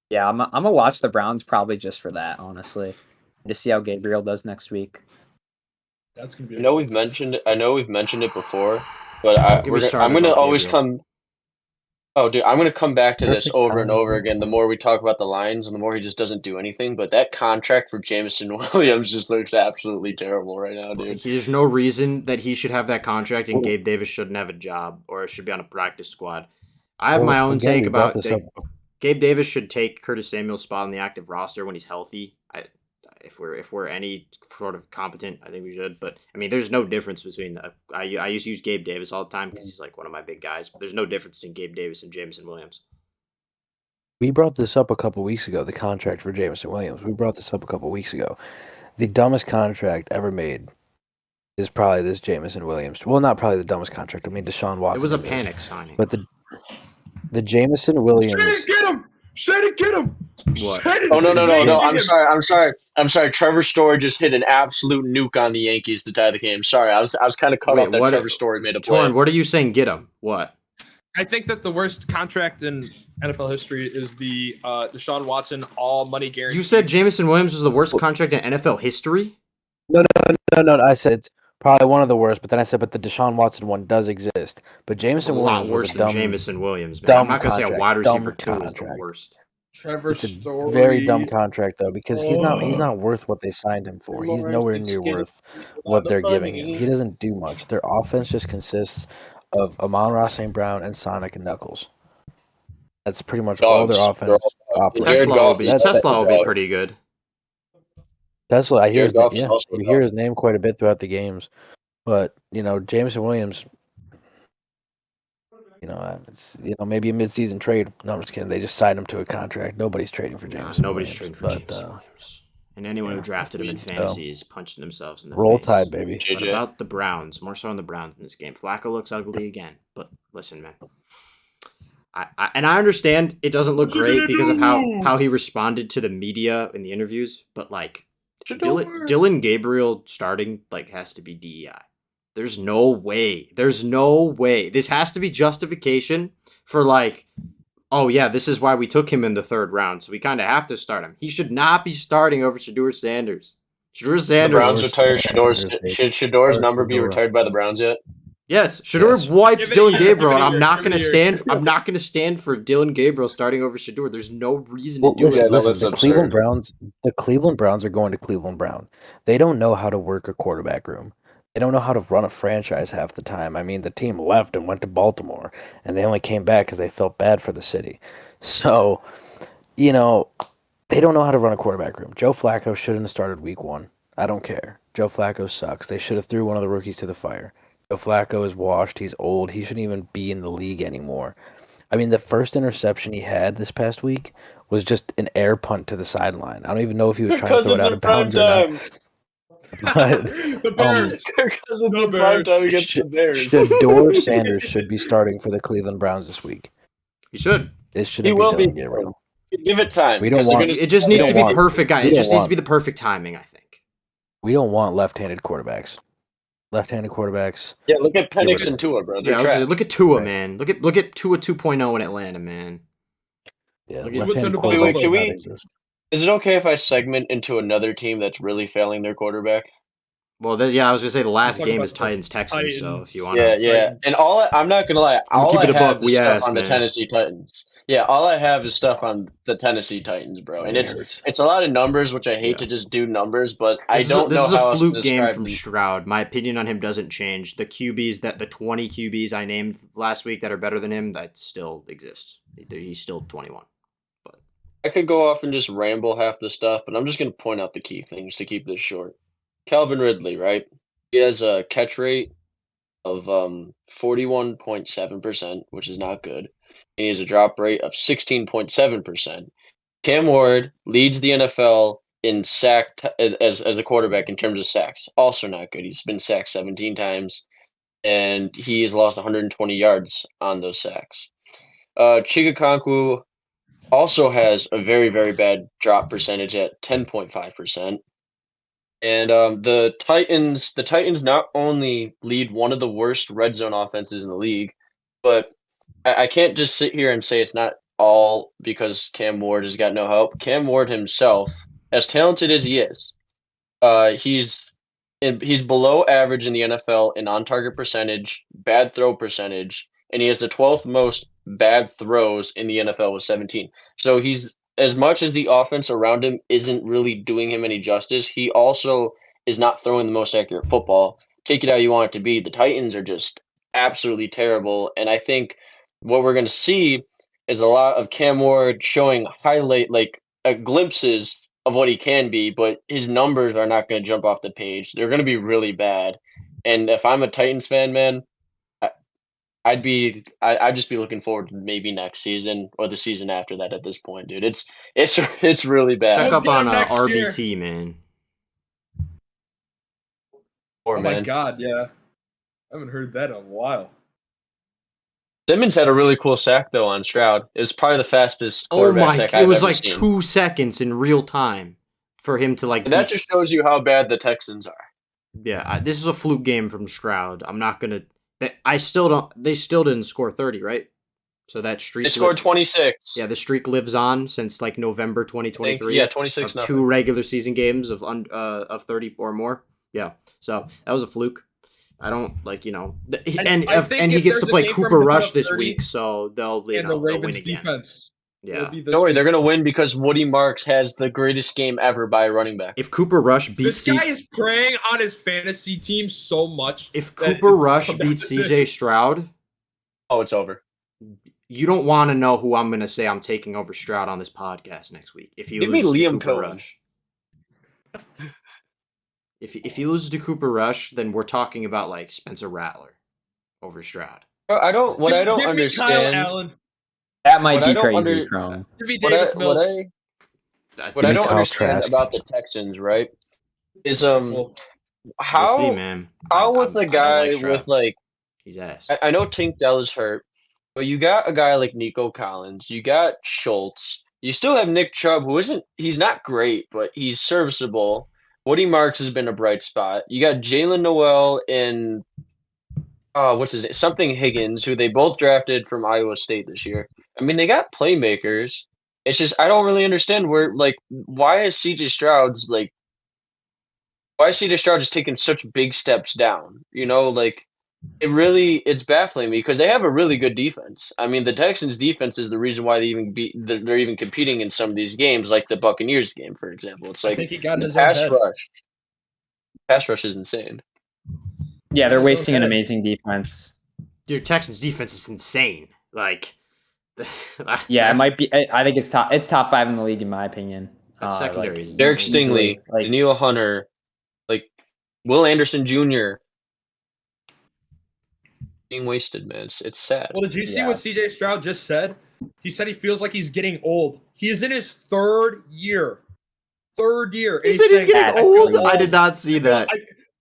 yeah, I'm gonna watch the Browns probably just for that, honestly, to see how Gabriel does next week. That's gonna be. I know we've mentioned it before, but I'm gonna always come. Oh, dude, I'm gonna come back to this over and over again. The more we talk about the Lions, and the more he just doesn't do anything. But that contract for Jameson Williams just looks absolutely terrible right now, dude. There's no reason that he should have that contract, and Gabe Davis shouldn't have a job or should be on a practice squad. I have my own take about this. Gabe Davis should take Curtis Samuel's spot on the active roster when he's healthy. If we're any sort of competent, I think we should. But I mean, there's no difference between. I used to use Gabe Davis all the time because he's like one of my big guys. But there's no difference between Gabe Davis and Jameson Williams. We brought this up a couple weeks ago. The contract for Jameson Williams. We brought this up a couple weeks ago. The dumbest contract ever made is probably this Jameson Williams. Well, not probably the dumbest contract. I mean, Deshaun Watson. It was a panic signing. But the Jameson Williams. Say to get him. What? Oh no! I'm sorry. Trevor Story just hit an absolute nuke on the Yankees to tie the game. Sorry, I was kind of cut off that Trevor Story made a play. Torn, what are you saying? Get him? What? I think that the worst contract in NFL history is the Deshaun Watson all money guarantee. You said Jameson Williams was the worst contract in NFL history? No. I said it's probably one of the worst, but then I said, but the Deshaun Watson one does exist. But Jameson Williams worse was a dumb, than Jameson Williams. Man. I'm not gonna say a wide receiver 2 is the worst. Trevor Story. Very dumb contract though, because he's not worth what they signed him for. He's nowhere near worth what they're giving him. He doesn't do much. Their offense just consists of Amon-Ra St. Brown and Sonic and Knuckles. That's pretty much all their offense. Tesla will be pretty good. Tesla, I hear you hear his name quite a bit throughout the games, but Jameson Williams. It's maybe a mid-season trade. No, I'm just kidding. They just signed him to a contract. Nobody's trading for Jameson. Nobody's trading for Jameson Williams. And anyone who drafted him in fantasy is punching themselves in the Roll face. Tide, baby. What about the Browns? More so on the Browns in this game. Flacco looks ugly again. But listen, man. I understand it doesn't look great because of how he responded to the media in the interviews. But like Dylan Gabriel starting has to be DEI. There's no way. This has to be justification for oh yeah, this is why we took him in the 3rd round, so we kind of have to start him. He should not be starting over Shedeur Sanders. The Browns retire Shedeur. Should Shedor's number be retired by the Browns yet? Yes, Shador Yes. wipes Give it a Dylan year, Gabriel, give and it a I'm year, not give it going to a stand. year. I'm not going to stand for Dylan Gabriel starting over Shador. There's no reason Well, to do listen, it. no, listen. that's The Cleveland absurd. Browns, are going to Cleveland Brown. They don't know how to work a quarterback room. They don't know how to run a franchise half the time. I mean, the team left and went to Baltimore, and they only came back because they felt bad for the city. So, you know, they don't know how to run a quarterback room. Joe Flacco shouldn't have started week 1. I don't care. Joe Flacco sucks. They should have threw one of the rookies to the fire. Joe Flacco is washed. He's old. He shouldn't even be in the league anymore. I mean, the first interception he had this past week was just an air punt to the sideline. I don't even know if he was trying to Because throw it it's out in of prime bounds or not. time. But The Bears. Because it's The in prime Bears. time against the Bears. Shador Sanders should be starting for the Cleveland Browns this week. He should. It He shouldn't be will be. Dylan Gabriel. Give it time. We don't 'cause they're want- gonna It just We needs don't to be want- perfect, guy. we It don't just needs to want- be the perfect timing, I think. We don't want left-handed quarterbacks. Left-handed quarterbacks. Yeah, look at rid Penix of and it. Tua, bro. Yeah, They're I was just- trash. look at Tua, Right. man. Look at Tua 2.0 in Atlanta, man. Yeah, Look at- left-handed Wait, quarterbacks can should we- not exist. Is it okay if I segment into another team that's really failing their quarterback? Well, I was gonna say the last talk game about is the Titans Texans. So Titans. if you want Yeah, to, yeah. Titans. And I'm not gonna lie, We'll all keep I it a have buck. is We stuff asked, on the man. Tennessee Titans. Yeah, all I have is stuff on the Tennessee Titans, bro. And Weird. it's a lot of numbers, which I hate Yeah. to just do numbers, but I this don't know is how a else to fluke game describe from them. Stroud. My opinion on him doesn't change. The 20 QBs I named last week that are better than him, that still exists. He's still 21. I could go off and just ramble half the stuff, but I'm just gonna point out the key things to keep this short. Calvin Ridley, right? He has a catch rate of 41.7%, which is not good. And he has a drop rate of 16.7%. Cam Ward leads the NFL in as a quarterback in terms of sacks. Also not good. He's been sacked 17 times, and he has lost 120 yards on those sacks. Chigakonku also has a very, very bad drop percentage at 10.5%. And the Titans not only lead one of the worst red zone offenses in the league, but I can't just sit here and say it's not all because Cam Ward has got no help. Cam Ward himself, as talented as he is, he's below average in the NFL in on-target percentage, bad throw percentage, and he has the 12th most bad throws in the NFL with 17. So he's, as much as the offense around him isn't really doing him any justice, he also is not throwing the most accurate football. Take it how you want it to be. The Titans are just absolutely terrible, and I think what we're going to see is a lot of Cam Ward showing glimpses of what he can be, but his numbers are not going to jump off the page. They're going to be really bad. And if I'm a Titans fan, man, I'd just be looking forward to maybe next season or the season after that. At this point, dude, it's really bad. Check We'll up get on him next RBT, man. Poor Oh my man. god, yeah. I haven't heard that in a while. Simmons had a really cool sack though on Stroud. It was probably the fastest Oh quarterback my! sack It I've was ever like seen. 2 seconds in real time for him to like. And that just shows you how bad the Texans are. Yeah, this is a fluke game from Stroud. I'm not gonna. I still don't. They still didn't score 30, right? So that streak. They scored 26. Yeah, the streak lives on since like November I think, 2023. yeah, 26 of nothing. 2 regular season games of 30 or more. Yeah, so that was a fluke. I don't like and I think and he if gets to there's a play game for him Cooper to put Rush up this 30 week, so they'll And the they'll win Ravens again. defense. Yeah, will be this Don't worry, week. they're gonna win because Woody Marks has the greatest game ever by a running back. if Cooper Rush beats This guy is preying on his fantasy team so much. if that Cooper it's Rush come down beats to this. CJ Stroud, Oh, it's over. you don't want to know who I'm going to say I'm taking over Stroud on this podcast next week. If he Give me loses to Liam Cooper Cohen. Rush. If he loses to Cooper Rush, then we're talking about like Spencer Rattler over Stroud. What I don't Give me Kyle understand. Allen. That might What be I don't crazy, under- Chrome. Give me What Davis I, Mills. what I, what Give I me don't Kyle understand Trask. about the Texans, right, is Well, how We'll see, man. how I with don't a guy like Stroud. with like He's ass. I know Tink Dell is hurt, but you got a guy like Nico Collins, you got Schultz, you still have Nick Chubb, he's not great, but he's serviceable. Woody Marks has been a bright spot. You got Jalen Noel and what's his name? Something Higgins, who they both drafted from Iowa State this year. I mean, they got playmakers. It's just I don't really understand why is CJ Stroud's just taking such big steps down? You know, like It's baffling me because they have a really good defense. I mean, the Texans' defense is the reason why they're even competing in some of these games, like the Buccaneers game, for example. It's I like think he got in the his own head. pass rush is insane. Yeah, they're His own wasting an head. amazing defense. Dude, Texans defense is insane. Like, Yeah, it might be. I think it's top 5 in the league in my opinion. That secondary is Derek insane. Stingley, Like- Daniil Hunter, like Will Anderson Jr. being wasted, man. It's sad. Well, did you see Yeah. what CJ Stroud just said? He said he feels like he's getting old. He is in his third year. He said he's getting old? I did not see that.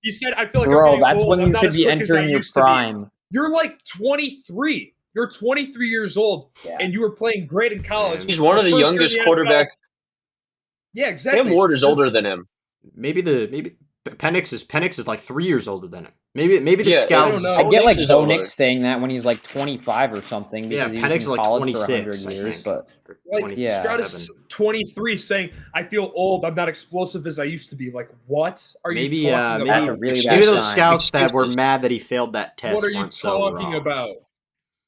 He said, I feel like Bro, I'm getting that's old. when I'm you not should as be quick as I entering your used to be." prime. You're like 23. You're 23 years old, Yeah. and you were playing great in college. He's one of the First year in youngest the NFL. quarterback. Yeah, exactly. Cam Ward is older than him. Maybe Penix is like 3 years older than him. Maybe the Yeah, I scouts. don't know. I get like Nix is Bo older. Nix saying that when he's like 25 or something Yeah, because he Penix was is in like college 26, for I 100 years. think. But Or Like, 27. Stroud is 23 saying, I feel old. I'm not explosive as I used to be. Like, what are Maybe, you talking that's a about? really Maybe bad those sign. scouts that were Excuses. mad that he failed that test What are you weren't so talking wrong. about?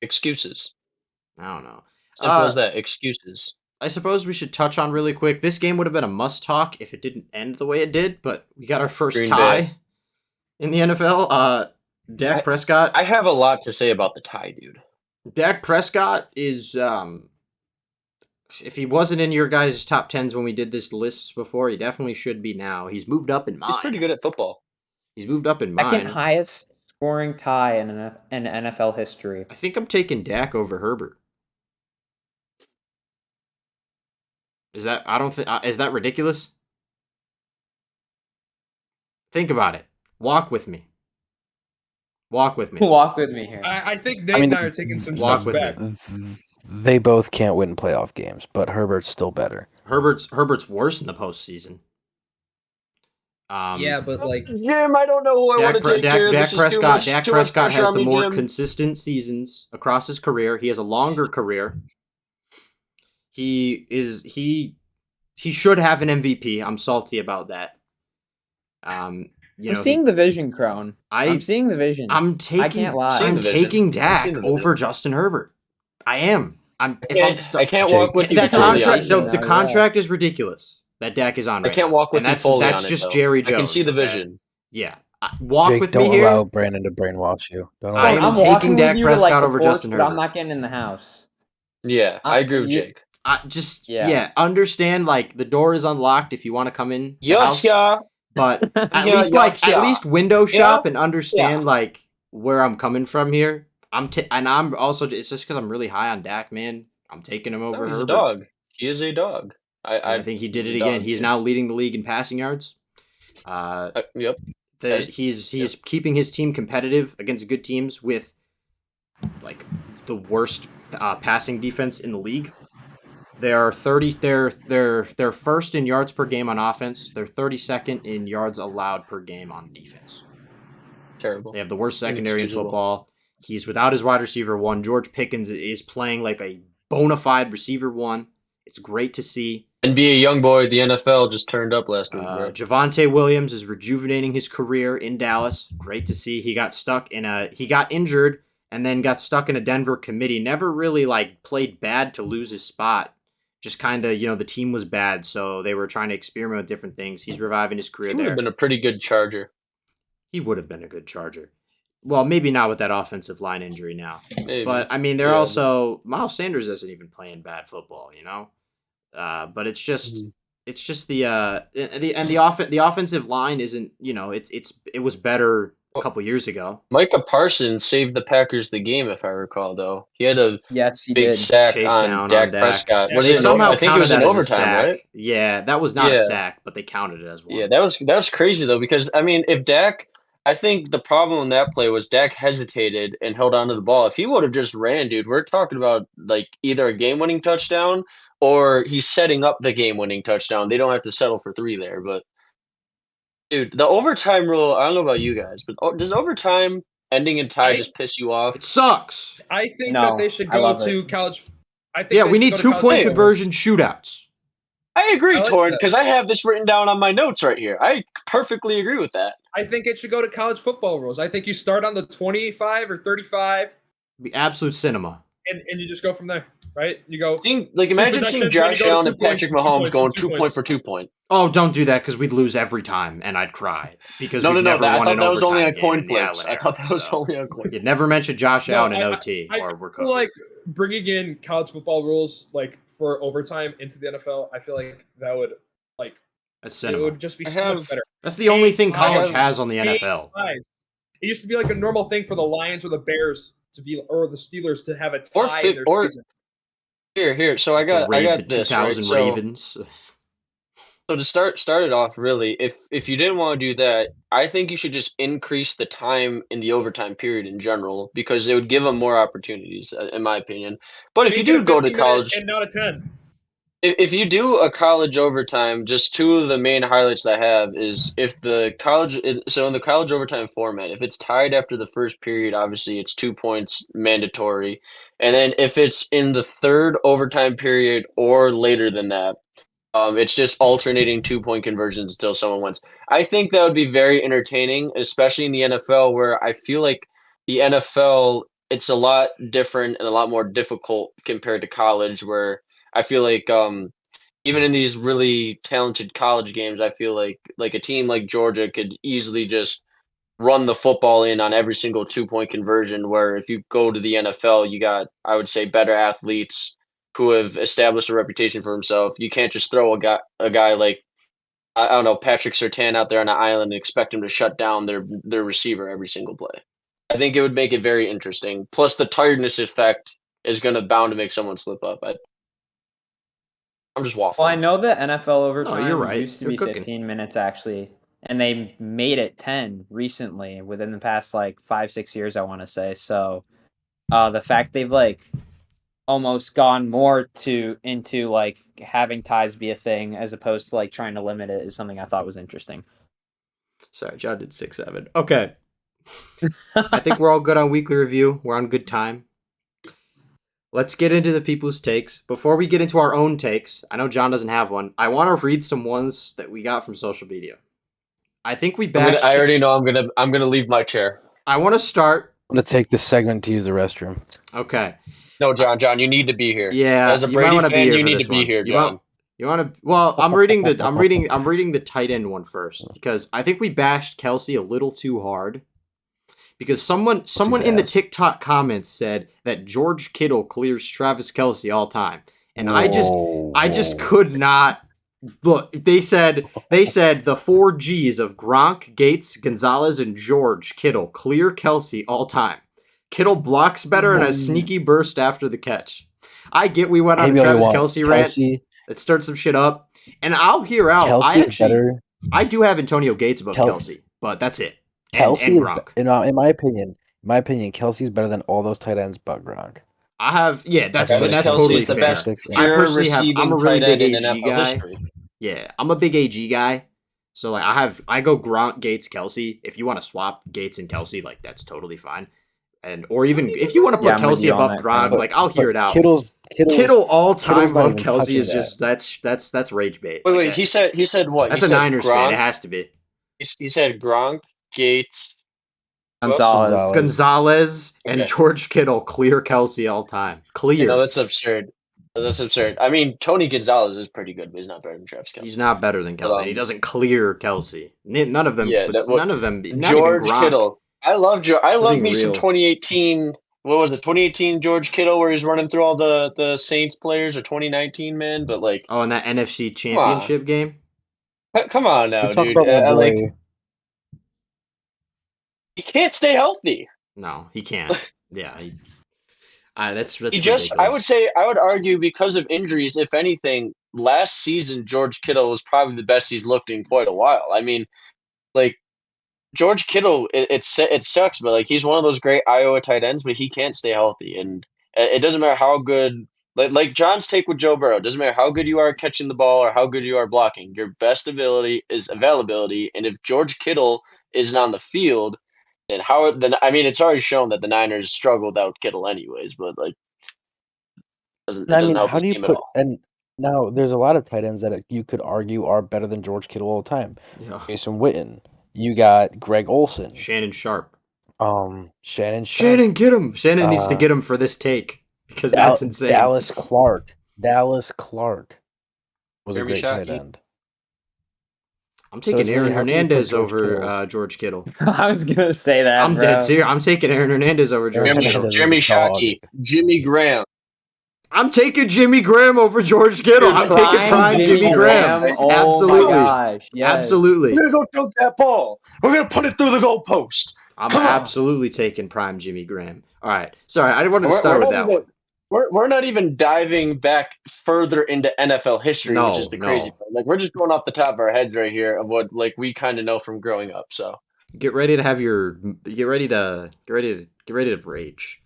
Excuses. I don't know. Simple as that. Excuses. I suppose we should touch on really quick. This game would have been a must talk if it didn't end the way it did, but we got our first Green tie Bay. in the NFL. Dak Prescott. I have a lot to say about the tie, dude. Dak Prescott is if he wasn't in your guys' top 10s when we did this list before, he definitely should be now. He's moved up in mine. He's pretty good at football. He's moved up in Second mine. highest scoring tie in NFL history. I think I'm taking Dak over Herbert. Is that is that ridiculous? Think about it. Walk with me. Walk with me. Walk with me here. I think Nate I mean, and I are taking some walk steps with back. They both can't win playoff games, but Herbert's still better. Herbert's worse in the postseason. Yeah, but like, Jim, I don't know who I want to take here. Dak This is too much Prescott pressure has on the me, more Jim. consistent seasons across his career. He has a longer career. He should have an MVP. I'm salty about that. You I'm know, seeing the vision, Crone. I'm I'm seeing the vision. taking I can't lie. Seeing I'm the vision. taking I'm Dak seeing the over vision. Justin Herbert. I am. I can't walk with you That fully on contract, it, though. the contract is ridiculous that Dak is on. I Right can't now. walk with And you that's fully that's on it, just though. Jerry I Jones. can see the okay? vision. Yeah, walk Jake, with me don't here. allow Brandon to brainwash you. Don't I allow am I'm taking walking Dak with you to, like, Prescott the over porch, Justin but Herbert. I'm not getting in the house. Yeah, I agree with you- Jake. Yeah, understand like the door is unlocked if you want to come in the house, Yeah. but at Yeah, least yeah, at yeah. least window shop and Yeah. understand like where I'm coming from here. I'm also it's just because I'm really high on Dak, man. I'm taking him over No, he's a Herbert. dog. He is a dog. And I think he did he's it a again. dog, He's dude. now leading the league in passing yards. Yep. He's keeping his team competitive against good teams with like the worst passing defense in the league. They're first in yards per game on offense. They're 32nd in yards allowed per game on defense. Terrible. They have the worst secondary in Inexcusable. football. He's without his wide receiver one. George Pickens is playing like a bona fide receiver one. It's great to see. NBA young boy, the NFL just turned up last week, bro. Javonte Williams is rejuvenating his career in Dallas. Great to see. He got injured and then got stuck in a Denver committee. Never really like played bad to lose his spot. Just kind of, the team was bad, so they were trying to experiment with different things. He's reviving his career He would there. have been a pretty good Charger. He would have been a good Charger. Well, maybe not with that offensive line injury now. Maybe. But I mean, they're Yeah. also Miles Sanders isn't even playing bad football, But it's just the offensive line isn't, it was better a couple years ago. Micah Parsons saved the Packers the game, if I recall, though. He had a Yes, he big did. sack Chase on down Dak on Dak. Prescott. Yeah, Was they it somehow I think it counted was that in as a overtime, sack. right? Yeah, that was not a Yeah. sack, but they counted it as one. Yeah, that was crazy though, because I mean, if Dak, I think the problem in that play was Dak hesitated and held on to the ball. If he would have just ran, dude, we're talking about like either a game-winning touchdown or he's setting up the game-winning touchdown. They don't have to settle for 3 there, but dude, the overtime rule, I don't know about you guys, but does overtime ending in tie just piss you off? It sucks. I think No, that they should I go love to it. college. I think Yeah, they we should need go to 2-point college conversion shootouts. I agree, I like Torn, that. because I have this written down on my notes right here. I perfectly agree with that. I think it should go to college football rules. I think you start on the 25 or 35, Be absolute cinema. and you just go from there, right? You go Imagine seeing possessions, then Josh you go to Allen 2 and Patrick points, 2 Mahomes points, going 2 2 point points. for 2 point. Oh, don't do that because we'd lose every time, and I'd cry because No, we've never I won thought an that was only overtime on game coin in the flips. Allen I thought era, that was so only on coin. you'd never mention Josh No, Allen in OT, I or we're feel cooked. like bringing in college football rules like for overtime into the NFL. I feel like that would That's it cinema. would just be I so much have- better. That's the only thing I college have- has on the Eight NFL. ties. It used to be like a normal thing for the Lions or the Bears to be, or the Steelers to have a Or tie fit- in their or- season. Here. So I The got the this 2000 right. So, Ravens. so to start it off, really, if you didn't want to do that, I think you should just increase the time in the overtime period in general because it would give them more opportunities, in my opinion. But if you Make it do a go to 15-minute college, and not a 10. if you do a college overtime, just two of the main highlights I have is if the college, so in the college overtime format, if it's tied after the first period, obviously it's 2 points mandatory. And then if it's in the third overtime period or later than that, it's just alternating 2 point conversions until someone wins. I think that would be very entertaining, especially in the NFL, where I feel like the NFL, it's a lot different and a lot more difficult compared to college, where I feel like even in these really talented college games, I feel like a team like Georgia could easily just run the football in on every single 2 point conversion. Where if you go to the NFL, you got, I would say, better athletes who have established a reputation for himself. You can't just throw a guy like I don't know, Patrick Surtain out there on an island and expect him to shut down their receiver every single play. I think it would make it very interesting. Plus, the tiredness effect is going to bound to make someone slip up. I'm just waffling. Well, I know the NFL overtime you're right. used to You're be cooking. 15 minutes actually, and they made it 10 recently within the past 5-6 years, I want to say. So, the fact they've almost gone more into having ties be a thing as opposed to trying to limit it is something I thought was interesting. Sorry, John did 6-7. Okay. I think we're all good on weekly review. We're on good time. Let's get into the people's takes. Before we get into our own takes, I know John doesn't have one. I want to read some ones that we got from social media. I think we bashed. I already know I'm gonna leave my chair. I want to start. I'm gonna take this segment to use the restroom. Okay. No, John, you need to be here. Yeah. As a you Brady might want to fan, be here you for need this to be one. here, John. You want to? Well, I'm reading the tight end one first because I think we bashed Kelsey a little too hard. Because someone in the TikTok comments said that George Kittle clears Travis Kelce all time, and I just could not look. They said the 4 G's of Gronk, Gates, Gonzalez, and George Kittle clear Kelce all time. Kittle blocks better and has sneaky burst after the catch. I get we went on a Travis Kelce rant. It stirred some shit up, and I'll hear out. Kelsey's better. I do have Antonio Gates above Kelce, but that's it. Kelsey, and Gronk. In my opinion, Kelsey's better than all those tight ends but Gronk. I have, that's Kelsey's totally the fair. best I personally I'm a really big AG in guy. history. Yeah, I'm a big AG guy. So I go Gronk, Gates, Kelsey. If you want to swap Gates and Kelsey, that's totally fine. Or even if you want to put Kelsey above Gronk, I'll hear it out. Kittle all time above Kelsey is just that's rage bait. Wait, he said what? That's a Niners fan. It has to be. He said Gronk, Gates, Gonzalez, and George Kittle clear Kelsey all time. Clear. No, that's absurd. I mean, Tony Gonzalez is pretty good, but he's not better than Travis Kelce. He's not better than Kelce. He doesn't clear Kelsey. None of them. None of them. George Kittle. I love me some 2018. What was it? 2018 George Kittle, where he's running through all the Saints players, or 2019, man. But in that NFC Championship game. Come on now, dude. He can't stay healthy. No, he can't. Yeah, that's he just. ridiculous. I would argue because of injuries. If anything, last season George Kittle was probably the best he's looked in quite a while. I mean, George Kittle, it sucks, but he's one of those great Iowa tight ends, but he can't stay healthy, and it doesn't matter how good. Like John's take with Joe Burrow, it doesn't matter how good you are catching the ball or how good you are blocking. Your best ability is availability, and if George Kittle isn't on the field, then it's already shown that the Niners struggle without Kittle anyways, but doesn't help his team at all. And Now, there's a lot of tight ends that you could argue are better than George Kittle all the time. Yeah. Jason Witten. You got Greg Olson. Shannon Sharp. Shannon Sharp. Shannon, get him. Shannon needs to get him for this take because that's insane. Dallas Clark was Jeremy a great tight Shockey. end. I'm So taking it's really Aaron hard to put Hernandez George over Kittle. George Kittle. I was gonna say that. I'm bro. dead serious. I'm taking Aaron Hernandez over George Aaron Kittle. Hernandez Jeremy is a dog. Shockey, Jimmy Graham. I'm taking Jimmy Graham over George Kittle. I'm taking prime Jimmy Graham. Oh Absolutely. my gosh. Yes. Absolutely. We're gonna go dunk that ball. We're gonna put it through the goalpost. I'm Come on. absolutely taking prime Jimmy Graham. All right. Sorry, I wanted to start with that one. We're not even diving back further into NFL history, which is the crazy part. Like, we're just going off the top of our heads right here of what like we kind of know from growing up. So Get ready to rage.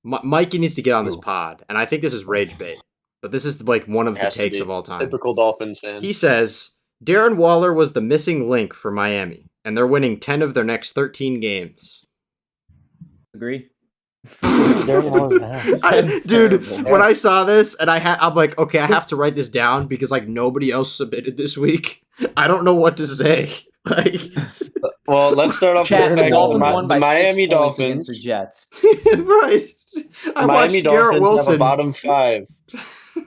Mikey needs to get on this pod, and I think this is rage bait, but this is like one of the Has to takes be. of all time. typical Dolphins fan. He says Darren Waller was the missing link for Miami, and they're winning 10 of their next 13 games. Agree. Darren Waller's ass. Dude, terrible. when I saw this, and I'm like, okay, I have to write this down because like nobody else submitted this week. I don't know what to say. Like, Well, let's start off Chat, with the the, Dolphins fact won the by Miami 6 points against Dolphins. the Jets. right? I Miami watched Garrett Dolphins have a Wilson. bottom 5.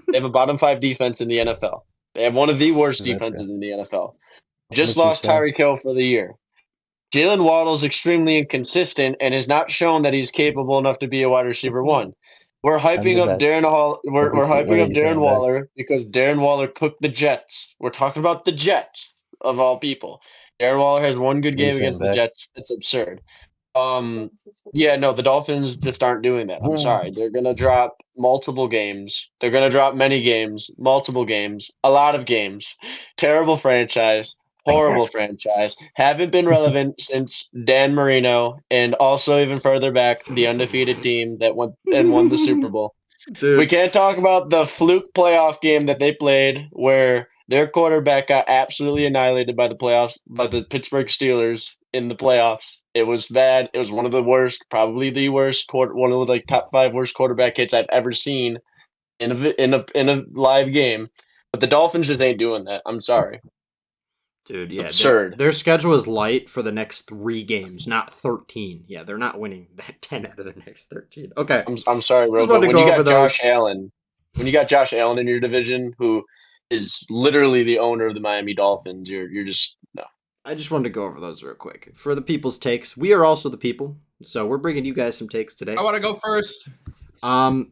They have a bottom 5 defense in the NFL. They have one of the worst That's defenses it. in the NFL. What Just you lost say? Tyreek Hill for the year. Jalen Waddle's extremely inconsistent and has not shown that he's capable enough to be a wide receiver 1. We're hyping the up best. Darren Hall. We're What are hyping up you Darren saying, Beck? Waller because Darren Waller cooked the Jets. We're talking about the Jets of all people. Darren Waller has one good What are you game saying, against the Beck? Jets. It's absurd. Yeah, no, the Dolphins just aren't doing that. I'm sorry. They're gonna drop multiple games. They're gonna drop many games, multiple games, a lot of games. Terrible franchise, horrible franchise. Haven't been relevant since Dan Marino, and also even further back, the undefeated team that went and won the Super Bowl. Dude, We can't talk about the fluke playoff game that they played where their quarterback got absolutely annihilated by the Pittsburgh Steelers in the playoffs. It was bad. It was one of the worst, probably the worst one of the like top 5 worst quarterback hits I've ever seen in a live game. But the Dolphins just ain't doing that. I'm sorry. Dude, yeah. Absurd. Their schedule is light for the next 3 games, not 13. Yeah, they're not winning 10 out of the next 13. Okay. I'm sorry, bro. Just But wanted when to you go got over Josh those. Allen, in your division, who is literally the owner of the Miami Dolphins, you're just no. I just wanted to go over those real quick. For the people's takes, we are also the people, so we're bringing you guys some takes today. I want to go first. Torn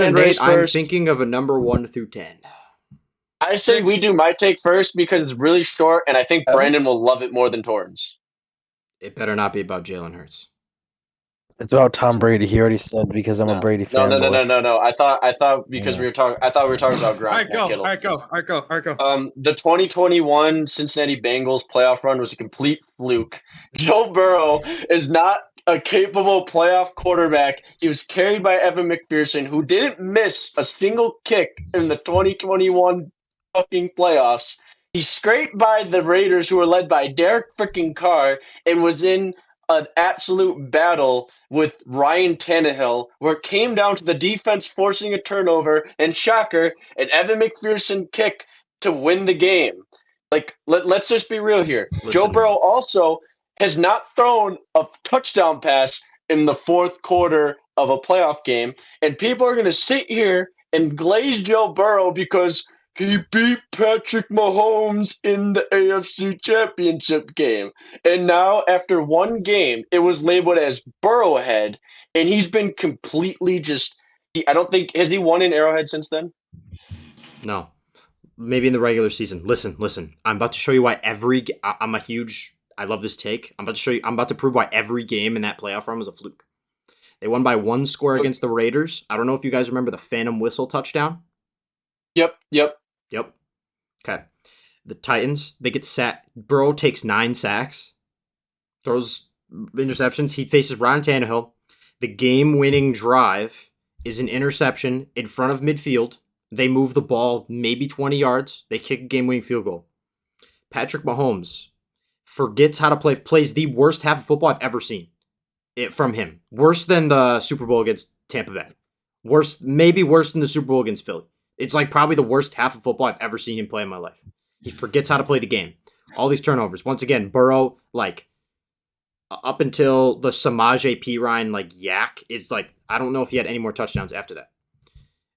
and And race Nate, I'm first. thinking of a number 1 through 10. I say we do my take first because it's really short, and I think Brandon will love it more than Torrance. It better not be about Jalen Hurts. It's about Tom Brady. He already said because I'm a Brady No, fan. no. I thought because Yeah. we were talking about All Gronk. right, go. Kittle. All right, go. The 2021 Cincinnati Bengals playoff run was a complete fluke. Joe Burrow is not a capable playoff quarterback. He was carried by Evan McPherson, who didn't miss a single kick in the 2021 fucking playoffs. He scraped by the Raiders, who were led by Derek freaking Carr, and was in an absolute battle with Ryan Tannehill, where it came down to the defense forcing a turnover, and shocker, an Evan McPherson kick to win the game. Like, let's just be real here. Joe Listen. Burrow also has not thrown a touchdown pass in the 4th quarter of a playoff game, and people are going to sit here and glaze Joe Burrow because he beat Patrick Mahomes in the AFC Championship game. And now, after one game, it was labeled as Burrowhead, and he's been completely just I don't think has he won in Arrowhead since then? No. Maybe in the regular season. Listen. I'm about to show you why I love this take. I'm about to prove why every game in that playoff run was a fluke. They won by 1 score against the Raiders. I don't know if you guys remember the Phantom Whistle touchdown. Yep. Okay. The Titans, they get sacked. Burrow takes 9 sacks, throws interceptions. He faces Ryan Tannehill. The game-winning drive is an interception in front of midfield. They move the ball maybe 20 yards. They kick a game-winning field goal. Patrick Mahomes forgets how to play, plays the worst half of football I've ever seen from him. Worse than the Super Bowl against Tampa Bay. Maybe worse than the Super Bowl against Philly. It's like probably the worst half of football I've ever seen him play in my life. He forgets how to play the game. All these turnovers. Once again, Burrow, like, up until the Samaje Perine, like, yak, is like, I don't know if he had any more touchdowns after that.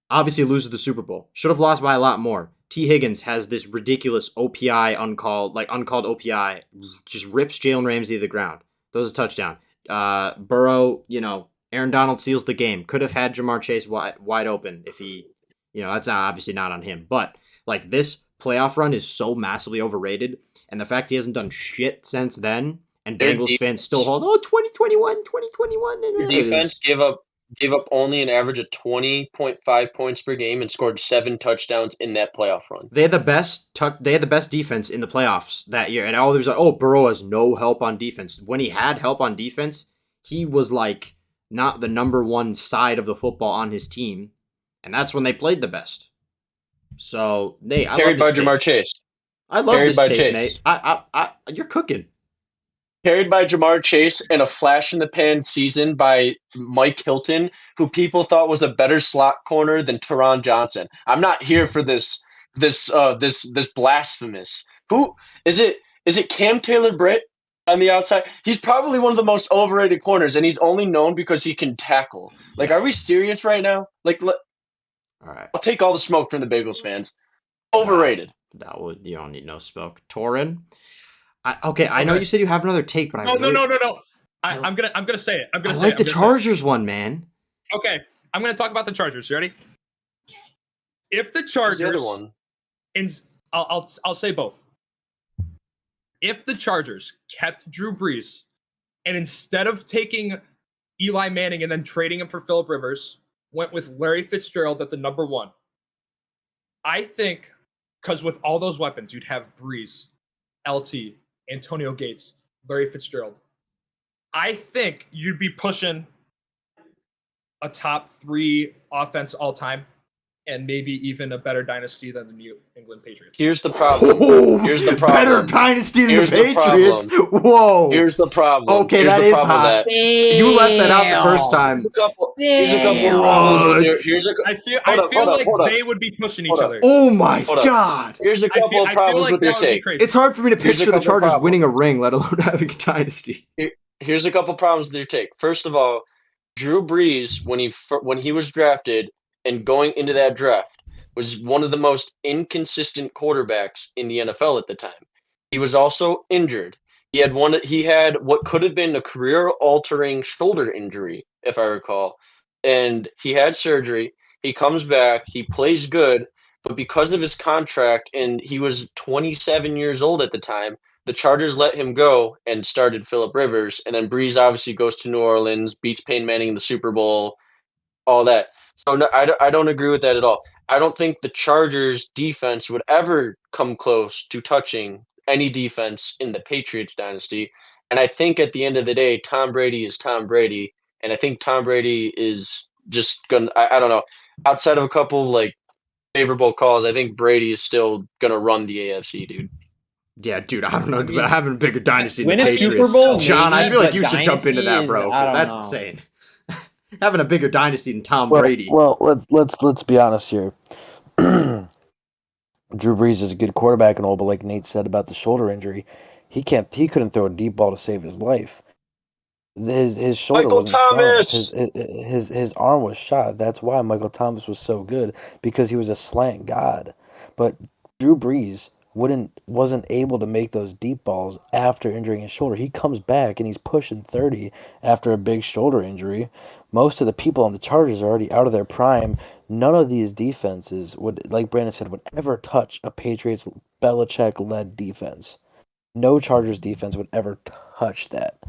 Obviously loses the Super Bowl. Should have lost by a lot more. T. Higgins has this ridiculous OPI, uncalled OPI, just rips Jalen Ramsey to the ground. Those a touchdown. Burrow, Aaron Donald seals the game. Could have had Jamar Chase wide open if he, that's obviously not on him. But, like, this playoff run is so massively overrated, and the fact he hasn't done shit since then, and Bengals fans still hold, 2021. Your defense gave up only an average of 20.5 points per game and scored 7 touchdowns in that playoff run. They had the best defense in the playoffs that year, and all there was like, Burrow has no help on defense. When he had help on defense, he was like not the number one side of the football on his team, and that's when they played the best. So, Nate, I carried love by Jamar Chase. I love carried this by take, Chase. Nate. You're cooking. Carried by Jamar Chase and a flash-in-the-pan season by Mike Hilton, who people thought was a better slot corner than Teron Johnson. I'm not here for this blasphemous. Who is it? Is it Cam Taylor-Britt on the outside? He's probably one of the most overrated corners, and he's only known because he can tackle. Like, are we serious right now? Like, All right. I'll take all the smoke from the Bengals fans. Overrated. You don't need no smoke. Torin? I know you said you have another take, but No. I'm gonna say it. I like the Chargers one, man. Okay, I'm gonna talk about the Chargers. You ready? If the Chargers, the other one. I'll say both. If the Chargers kept Drew Brees, and instead of taking Eli Manning and then trading him for Phillip Rivers, went with Larry Fitzgerald at the number 1, I think, because with all those weapons, you'd have Brees, LT, Antonio Gates, Larry Fitzgerald. I think you'd be pushing a top 3 offense all time, and maybe even a better dynasty than the New England Patriots. Here's the problem. Better dynasty than the Patriots. Whoa. Here's the problem. Okay, that is hot. You left that out the first time. Here's a couple problems. I feel like they would be pushing each other. Oh my God. Here's a couple of problems with your take. It's hard for me to picture the Chargers winning a ring, let alone having a dynasty. Here's a couple problems with your take. First of all, Drew Brees, when he was drafted and going into that draft, was one of the most inconsistent quarterbacks in the NFL at the time. He was also injured. He had what could have been a career-altering shoulder injury, if I recall, and he had surgery. He comes back, he plays good, but because of his contract, and he was 27 years old at the time, the Chargers let him go and started Phillip Rivers, and then Brees obviously goes to New Orleans, beats Peyton Manning in the Super Bowl, all that. So no, I don't agree with that at all. I don't think the Chargers defense would ever come close to touching any defense in the Patriots dynasty. And I think at the end of the day, Tom Brady is Tom Brady. And I think Tom Brady is just going to, I don't know, outside of a couple like favorable calls, I think Brady is still going to run the AFC, dude. Yeah, dude, I don't know, but having a bigger dynasty than Win the a Patriots. Super Bowl, John, maybe, I feel like but you should jump into that, bro, because that's know. insane. Having a bigger dynasty than Tom Brady. Well, let's be honest here. Drew Brees is a good quarterback and all, but like Nate said about the shoulder injury, he couldn't throw a deep ball to save his life. His shoulder Michael wasn't Thomas! strong. His arm was shot. That's why Michael Thomas was so good, because he was a slant god. But Drew Brees wasn't able to make those deep balls after injuring his shoulder. He comes back and he's pushing 30 after a big shoulder injury. Most of the people on the Chargers are already out of their prime. None of these defenses would, like Brandon said, would ever touch a Patriots Belichick-led defense. No Chargers defense would ever touch that.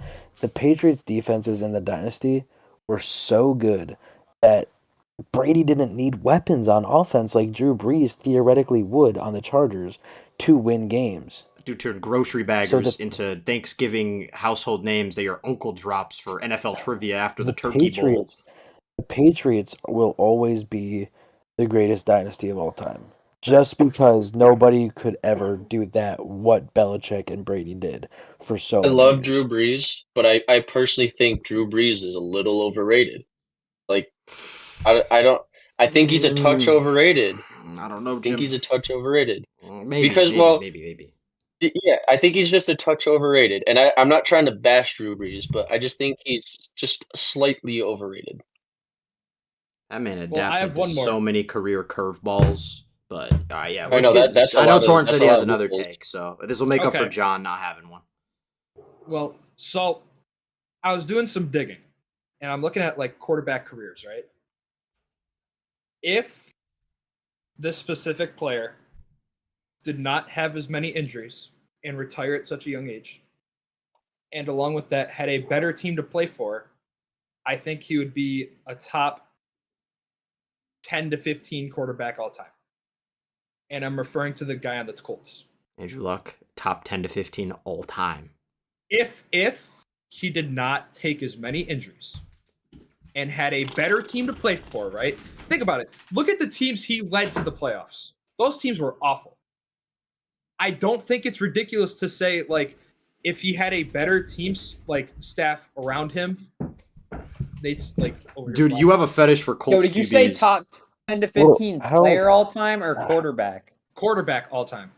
The Patriots defenses in the dynasty were so good that Brady didn't need weapons on offense like Drew Brees theoretically would on the Chargers to win games. Dude turned grocery baggers into Thanksgiving household names that your uncle drops for NFL trivia after the Turkey Bowl. The Patriots will always be the greatest dynasty of all time. Just because nobody could ever do that, what Belichick and Brady did for so I many love years. Drew Brees, but I personally think Drew Brees is a little overrated. Like, I think he's a touch overrated. I don't know, I think Jim. he's a touch overrated. Maybe, because, maybe, well, maybe. Yeah, I think he's just a touch overrated. And I'm not trying to bash Drew Brees, but I just think he's just slightly overrated. That man Well, I adapted have to one more. so many career curveballs. But yeah, I know that's a I know lot of- Torrance that's said a he lot has of another loopholes. take, so this will make up for Okay. John not having one. Well, so I was doing some digging, and I'm looking at like quarterback careers, right? If this specific player did not have as many injuries and retire at such a young age, and along with that had a better team to play for, I think he would be a top 10 to 15 quarterback all time. And I'm referring to the guy on the Colts. Andrew Luck, top 10 to 15 all time. If he did not take as many injuries and had a better team to play for, right? Think about it. Look at the teams he led to the playoffs. Those teams were awful. I don't think it's ridiculous to say, like, if he had a better team's like staff around him, they'd like. Dude, you have a fetish for Colts Yo, did you say QBs. top 10 to 15 Well, how- player all time or quarterback? quarterback all time?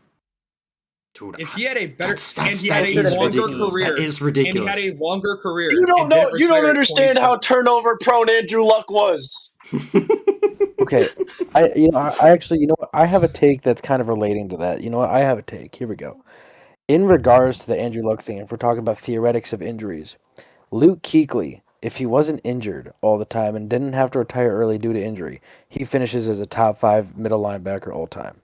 Dude, If he had a better that's and he that had is a longer ridiculous. career, That is and he ridiculous. had a longer career, You don't and know. didn't You don't retire at understand how 27. turnover prone Andrew Luck was. Okay, I actually, what, I have a take that's kind of relating to that. You know what? I have a take. Here we go. In regards to the Andrew Luck thing, if we're talking about theoretics of injuries, Luke Kuechly, if he wasn't injured all the time and didn't have to retire early due to injury, he finishes as a top 5 middle linebacker all time.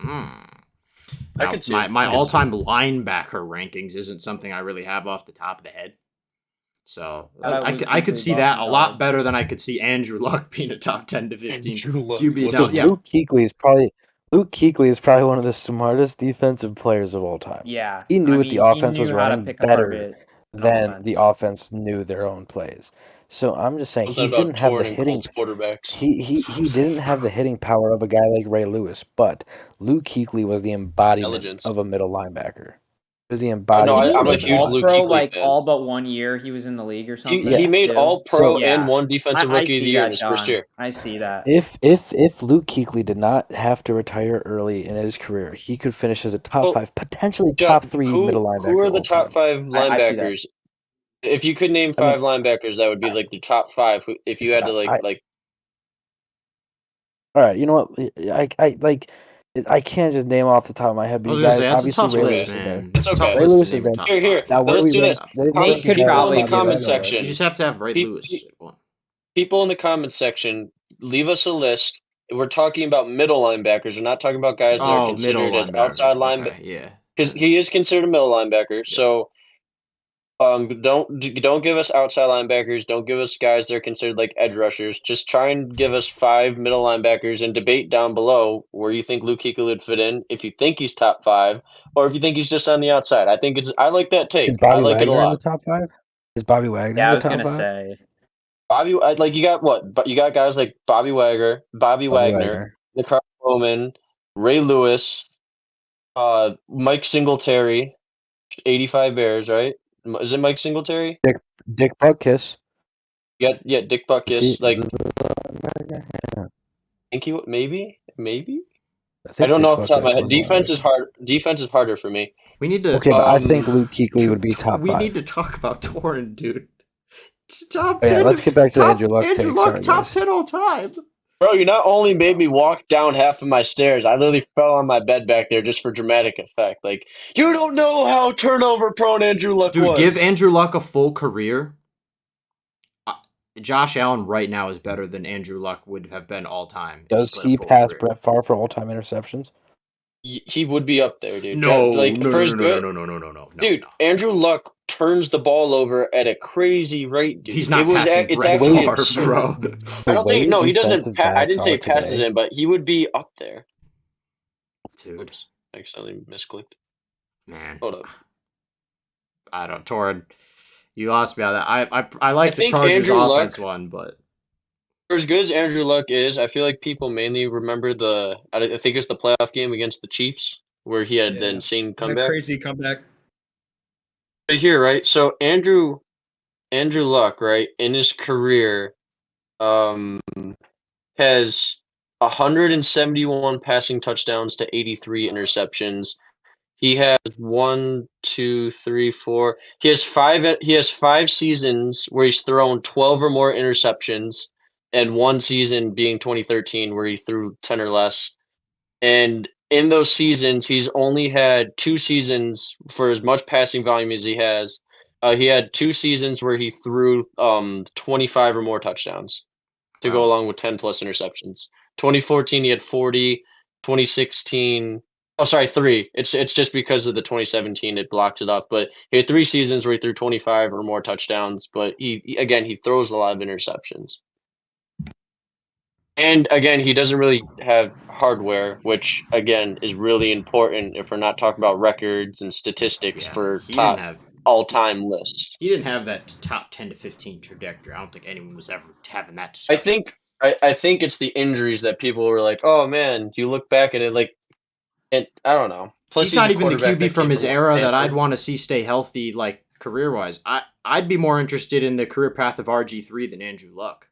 I Now, could see my it. my I could see all-time linebacker rankings isn't something I really have off the top of the head. So I could see that a lot better than I could see Andrew Luck being a top 10 to 15 Andrew Luck. QB. What's Now, his yeah, name? Luke Kuechly is probably one of the smartest defensive players of all time. Yeah. He knew I what the mean, he offense was knew how to running pick apart better it on than offense. the offense knew their own plays. So I'm just saying Something he about didn't have the Torrent and hitting. Colts quarterbacks. He didn't have the hitting power of a guy like Ray Lewis, but Luke Kuechly was the embodiment Intelligence. of a middle linebacker. He was the no, embodiment. I'm a of huge that. Luke All-pro, Kuechly like fan. all but 1 year he was in the league or something. He made too. All-Pro Yeah. and won Defensive I Rookie of see the Year in that, his first John. year. I see that. If Luke Kuechly did not have to retire early in his career, he could finish as a top Well, 5, potentially John, top 3 who, middle linebacker. who are the all top time. 5 I see that. linebackers? If you could name I mean, 5 linebackers, that would be like the top 5. If you had to all right, you know what? I can't just name off the top of my head. I But was you gonna guys, say that's a obviously tough Ray list, Lewis is there. man. It's That's a tough okay. Ray list Lewis to is name there. top Here, 5. Now, where let's we do rank, this. where we Nate rank could the guys probably on give the us a list. list. You just have to have Ray Lewis. Well, People in the comment section, leave us a list. We're talking about middle linebackers. We're not talking about guys that are middle considered as outside linebackers. linebackers. Okay, yeah. Because he is considered a middle linebacker. Yeah. So don't give us outside linebackers. Don't give us guys that are considered like edge rushers. Just try and give us 5 middle linebackers and debate down below where you think Luke Kuechly would fit in. If you think he's top 5, or if you think he's just on the outside. I like that take. Is Bobby I like it a Wagner in the lot. top 5? Is Bobby Wagner Yeah, I in was the top gonna 5? say. You got what? But you got guys like Bobby Wagner, Nakar Bowman, Ray Lewis, Mike Singletary, 85 Bears, right? Is it Mike Singletary? Dick Butkus. Yeah, Dick See, Butkus. Like, yeah. think you maybe? I I think don't Dick know off the top of my Butkus head. was Defense on is hard. Defense is harder for me. We need to. Okay, but I think Um, Luke Kuechly would be top 5. We need to talk about Torrent, dude. Top Oh, 10. yeah, let's get back to the top, Andrew Luck Andrew take. Luck, Sorry, top guys. 10 all time. Bro, you not only made me walk down half of my stairs, I literally fell on my bed back there just for dramatic effect. Like, you don't know how turnover prone Andrew Luck Dude, was. give Andrew Luck a full career. Josh Allen right now is better than Andrew Luck would have been all time. Does he pass Brett Favre for all-time interceptions? He would be up there, dude. No, No. Dude, Andrew Luck turns the ball over at a crazy rate, dude. He's not passing it's Brett actually Favre, absurd. bro. I don't think. No, he doesn't. I didn't say passes passes in, but he would be up there. Dude, Oops, accidentally misclicked. man. Hold up. I don't, Torrent. You lost me on that. I like the think Chargers Andrew Luck- offense one, but For as good as Andrew Luck is, I feel like people mainly remember I think it's the playoff game against the Chiefs where he had the Yeah. insane That comeback. crazy comeback. Right here, right? So Andrew Luck, right, in his career, has 171 passing touchdowns to 83 interceptions. He has 1, 2, 3, 4. He has 5 seasons where he's thrown 12 or more interceptions, and one season being 2013 where he threw 10 or less. And in those seasons, he's only had 2 seasons for as much passing volume as he has. He had 2 seasons where he threw 25 or more touchdowns to go Wow. along with 10 plus interceptions. 2014 he had 40, 2016 oh sorry, 3. It's just because of the 2017 it blocks it up, but he had 3 seasons where he threw 25 or more touchdowns, but he throws a lot of interceptions. And again, he doesn't really have hardware, which again is really important if we're not talking about records and statistics for he top didn't have all-time lists. he didn't have that top 10 to 15 trajectory. I don't think anyone was ever having that I discussion. think it's the injuries that people were like, "Oh man," you look back and and I don't know. Plus, he's not a even the quarterback QB that from came his era that I'd Stanford. want to see stay healthy, like career wise. I'd be more interested in the career path of RG3 than Andrew Luck.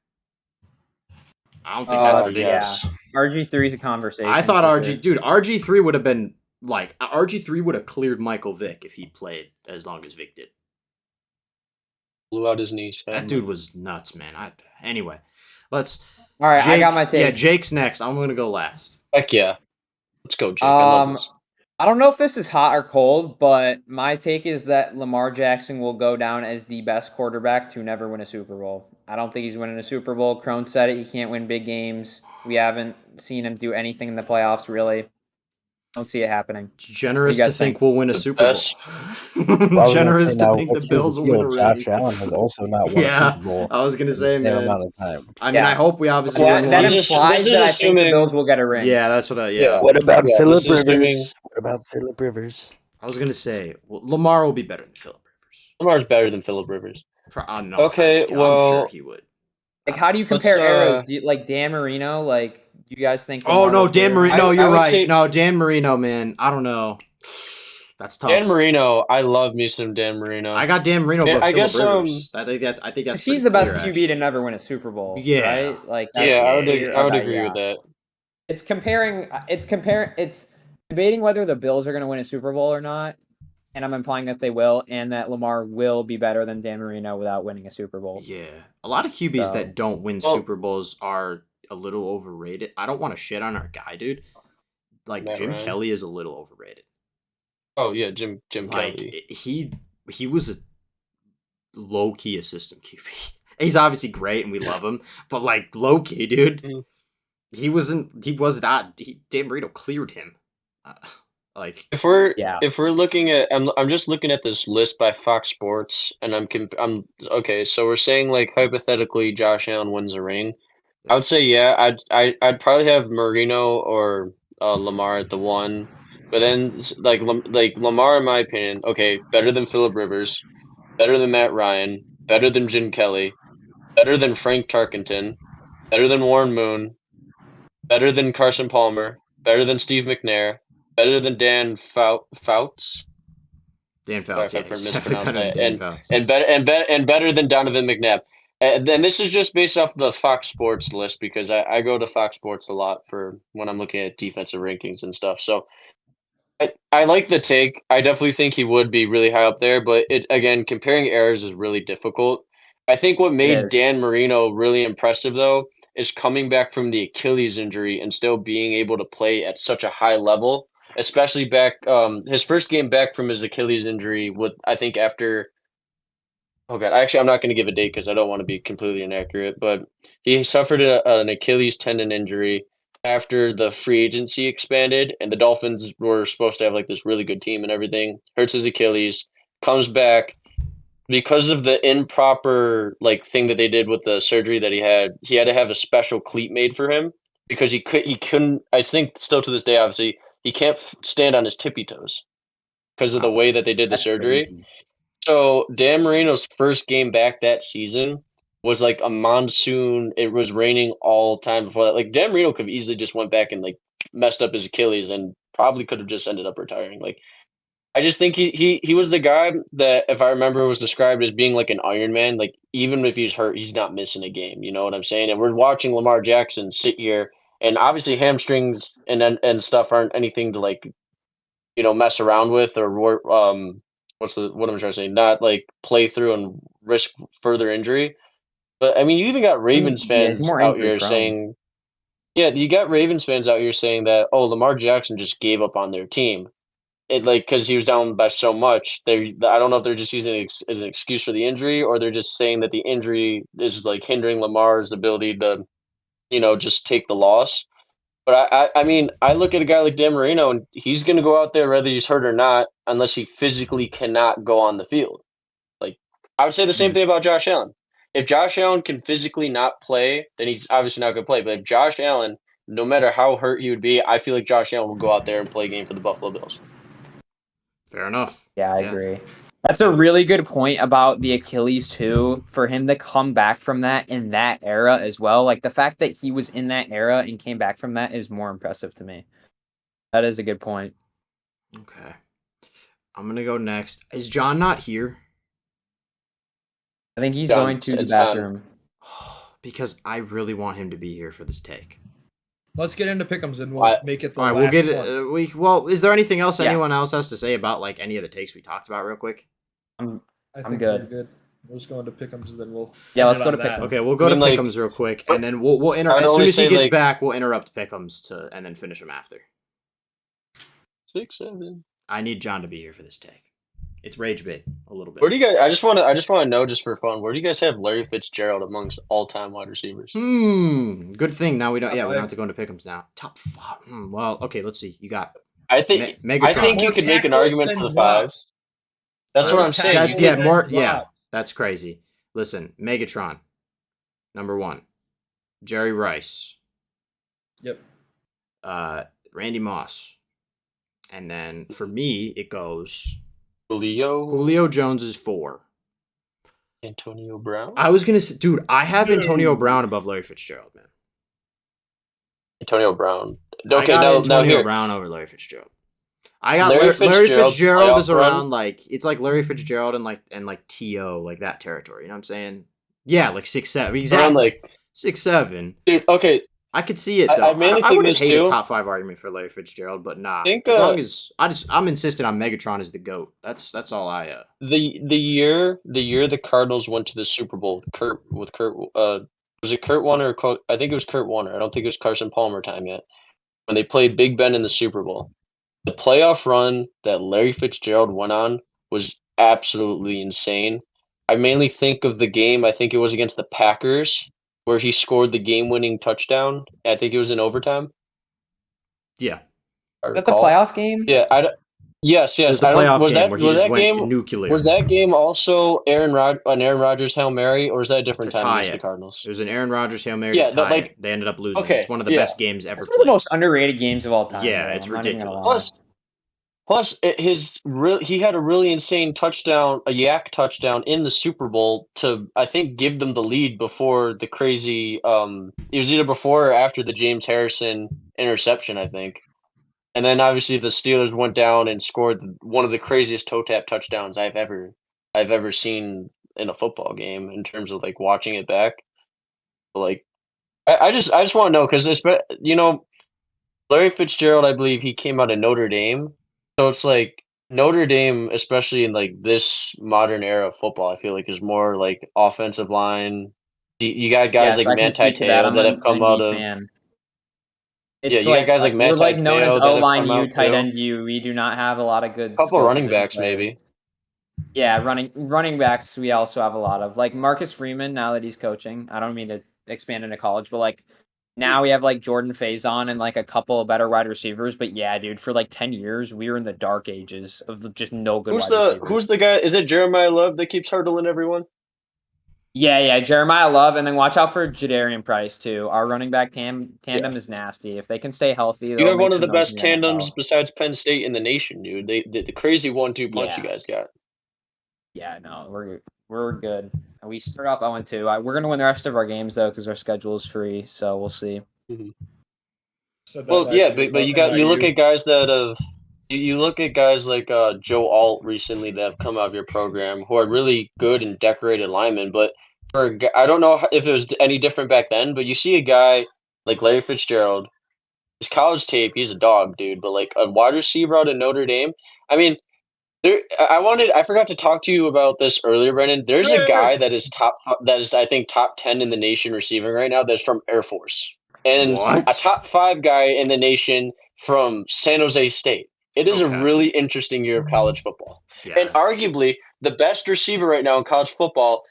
I don't think that's ridiculous. yes. RG3 is a conversation. I thought for RG3 would have been like RG3 would have cleared Michael Vick if he played as long as Vick did. Blew out his knees. That dude was nuts, man. Anyway, let's. All right, I Jake- got my take. Yeah, Jake's next. I'm gonna go last. Heck yeah. Let's go, Jake. I love this. I don't know if this is hot or cold, but my take is that Lamar Jackson will go down as the best quarterback to never win a Super Bowl. I don't think he's winning a Super Bowl. Crone said it. He can't win big games. We haven't seen him do anything in the playoffs, really. Don't see it happening. Generous You to guys think think? we'll win a The Super best. Bowl. Well, I was gonna Generous say to now, think the here's Bills will deal. win already. Josh Allen has also not won a Yeah, Super Bowl I was gonna in the say, same man. amount of time. I mean, Yeah. I hope we obviously That, win that one. This is- implies this is that I think the assuming- Bills will get a ring. Yeah, that's what I. Yeah. What about Yeah, Philip this is assuming- Rivers? What about Philip Rivers? I was gonna say Lamar will be better than Philip Rivers. Lamar's better than Philip Rivers. No, Okay, I'm well- sure he would. Like, how do you compare Let's, eras? Do you, like Dan Marino? Like, do you guys think? Oh Lamar no, was Dan better? Marino. No, I you're would right. say- No, Dan Marino, man. I don't know. That's tough. Dan Marino, I love me some Dan Marino. I got Dan Marino, Yeah, but I Philip guess, Rivers. I think that's. 'Cause pretty he's the best clear, QB actually. to never win a Super Bowl. Yeah. Right? Like, yeah, I would okay, agree with that. It's comparing. It's debating whether the Bills are going to win a Super Bowl or not, and I'm implying that they will, and that Lamar will be better than Dan Marino without winning a Super Bowl. Yeah, a lot of QBs So- that don't win Well- Super Bowls are a little overrated. I don't want to shit on our guy, dude. Like Matt Jim Ryan. Kelly is a little overrated. Oh yeah, Jim Like Kelly. he was a low key assistant QB. He's obviously great and we love him, but like low key, dude. Mhm. He was not. Dan Marino cleared him. Like If we're Yeah. looking at, I'm just looking at this list by Fox Sports, and I'm okay. So we're saying like hypothetically, Josh Allen wins a ring. I would say yeah. I'd probably have Marino or Lamar at the 1, but then like Lamar in my opinion, okay, better than Philip Rivers, better than Matt Ryan, better than Jim Kelly, better than Frank Tarkenton, better than Warren Moon, better than Carson Palmer, better than Steve McNair, better than Dan Fouts, Dan Fouts, Sorry if I yeah, he's mispronounced definitely that. better than Dan Fouts. and better than Donovan McNabb. And then this is just based off the Fox Sports list because I go to Fox Sports a lot for when I'm looking at defensive rankings and stuff. So I like the take. I definitely think he would be really high up there, but again, comparing errors is really difficult. I think what made is. Dan Marino really impressive though is coming back from the Achilles injury and still being able to play at such a high level, especially back his first game back from his Achilles injury with I think after oh god, actually I'm not going to give a date because I don't want to be completely inaccurate, but he suffered an Achilles tendon injury after the free agency expanded and the Dolphins were supposed to have like this really good team and everything. Hurts his Achilles, comes back because of the improper like thing that they did with the surgery that he had to have a special cleat made for him because he couldn't I think still to this day obviously he can't stand on his tippy toes because of the way that they did the That's surgery. crazy. So Dan Marino's first game back that season was like a monsoon. It was raining all time before that. Like Dan Marino could have easily just went back and like messed up his Achilles and probably could have just ended up retiring. Like I just think he was the guy that, if I remember, was described as being like an Iron Man. Like, even if he's hurt, he's not missing a game. You know what I'm saying? And we're watching Lamar Jackson sit here, and obviously hamstrings and stuff aren't anything to like, mess around with or what am I trying to say? Not like play through and risk further injury. But I mean, you even got Ravens Yeah, he's fans more out injury here prone. saying, yeah, you got Ravens fans out here saying that, oh, Lamar Jackson just gave up on their team. It like because he was down by so much. I don't know if they're just using it as an excuse for the injury, or they're just saying that the injury is like hindering Lamar's ability to, just take the loss. But I mean, I look at a guy like Dan Marino, and he's going to go out there whether he's hurt or not, unless he physically cannot go on the field. Like, I would say the same thing about Josh Allen. If Josh Allen can physically not play, then he's obviously not going to play. But if Josh Allen, no matter how hurt he would be, I feel like Josh Allen will go out there and play a game for the Buffalo Bills. Fair enough. Yeah, I agree. That's a really good point about the Achilles too, for him to come back from that in that era as well. Like the fact that he was in that era and came back from that is more impressive to me. That is a good point. Okay. I'm going to go next. Is John not here? I think he's Done. going to the It's done. bathroom. Because I really want him to be here for this take. Let's get into pick'ems and we'll make it the All right, last we'll get one. it. Well, is there anything else Yeah. anyone else has to say about like any of the takes we talked about real quick? I think I'm good. we're good. We'll just go into pick'ems, then we'll. Yeah, end let's it go on to that. pick'ems. Okay, we'll go I to mean, like- pick'ems real quick, and then we'll I'd as soon only as he say, gets like- back, we'll interrupt pick'ems and then finish them after. 6, 7. I need John to be here for this take. It's rage bait a little bit. Where do you guys? I just want to know, just for fun, where do you guys have Larry Fitzgerald amongst all-time wide receivers? Good thing now we don't. Top Yeah, we don't five. have to go into pick'ems now. Top 5. Well, okay. Let's see. You got. I think Megatron. I think you More could make an tackles argument than for the drops. 5. That's what More I'm saying. That's You yeah. could- More drops. yeah. That's crazy. Listen, Megatron, number 1. Jerry Rice. Yep. Randy Moss, and then for me it goes Julio, Julio Jones is 4. Antonio Brown, I was gonna say, dude, I have Antonio Brown above Larry Fitzgerald, man. Antonio Brown. I Okay, got now Antonio here. Brown over Larry Fitzgerald. I got Larry Larry Fitzgerald's Fitzgerald is playoff run- around like it's like Larry Fitzgerald and like T.O. like that territory. You know what I'm saying? Yeah, like 6, 7. Exactly. Around like, 6, 7. dude. Okay, I could see it I- though. I mainly think wouldn't this hate a too. top 5 argument for Larry Fitzgerald, but nah. Think, as long as I'm insistent on Megatron as the GOAT. That's all I the year the Cardinals went to the Super Bowl with Kurt was it Kurt Warner or I think it was Kurt Warner. I don't think it was Carson Palmer time yet. When they played Big Ben in the Super Bowl. The playoff run that Larry Fitzgerald went on was absolutely insane. I mainly think of the game, I think it was against the Packers, where he scored the game-winning touchdown. I think it was in overtime. Yeah. I Is that the recall. playoff game? Yeah, yes. It was the I don't- playoff was game that where he was just that went game nuclear. was that game also Aaron Rodgers Hail Mary, or was that a different To time tie against it. the Cardinals? It was an Aaron Rodgers Hail Mary Yeah, to but, tie like- it. They ended up losing. Okay, It's one of the yeah. best games ever It's one of the played. most underrated games of all time. Yeah, bro. it's I'm not even gonna ridiculous. lie. Plus, he had a really insane touchdown, a yak touchdown in the Super Bowl to, I think, give them the lead before the crazy. It was either before or after the James Harrison interception, I think. And then obviously the Steelers went down and scored one of the craziest toe tap touchdowns I've ever seen in a football game in terms of like watching it back. But, like, I just want to know because Larry Fitzgerald, I believe he came out of Notre Dame. So it's like Notre Dame, especially in like this modern era of football, I feel like is more like offensive line. You got guys Yes, like I can Manti speak to that. Te'o I'm that an have come ND out of. fan. Yeah, you got guys like we're Manti like known as Te'o that have O-line come U, out tight too. end U. We do not have a lot of good. Couple skill running position backs players. maybe. Yeah, running backs. We also have a lot of like Marcus Freeman. Now that he's coaching, I don't mean to expand into college, but like now we have like Jordan Faison and like a couple of better wide receivers. But yeah, dude, for like 10 years, we were in the dark ages of just no good wide receivers. Who's the guy? Is it Jeremiah Love that keeps hurdling everyone? Yeah, Jeremiah Love, and then watch out for Jadarian Price too. Our running back tandem is nasty. If they can stay healthy, You they'll have make one of the some noise best in tandems NFL. besides Penn State in the nation, dude. The crazy 1-2 punch you Yeah. guys got. Yeah, no, we're good. We start off 0-2. We're gonna win the rest of our games though, because our schedule is free. So we'll see. Said that Well, last yeah, year but about you look NIU. at guys that have You look at guys like Joe Alt recently that have come out of your program who are really good and decorated linemen, but I don't know if it was any different back then, but you see a guy like Larry Fitzgerald, his college tape, he's a dog, dude, but like a wide receiver out of Notre Dame. I mean, I forgot to talk to you about this earlier, Brendan. There's a guy that is I think top 10 in the nation receiving right now that's from Air Force. And a What? top 5 guy in the nation from San Jose State. It is a Okay. really interesting year of college football. Yeah. And arguably the best receiver right now in college football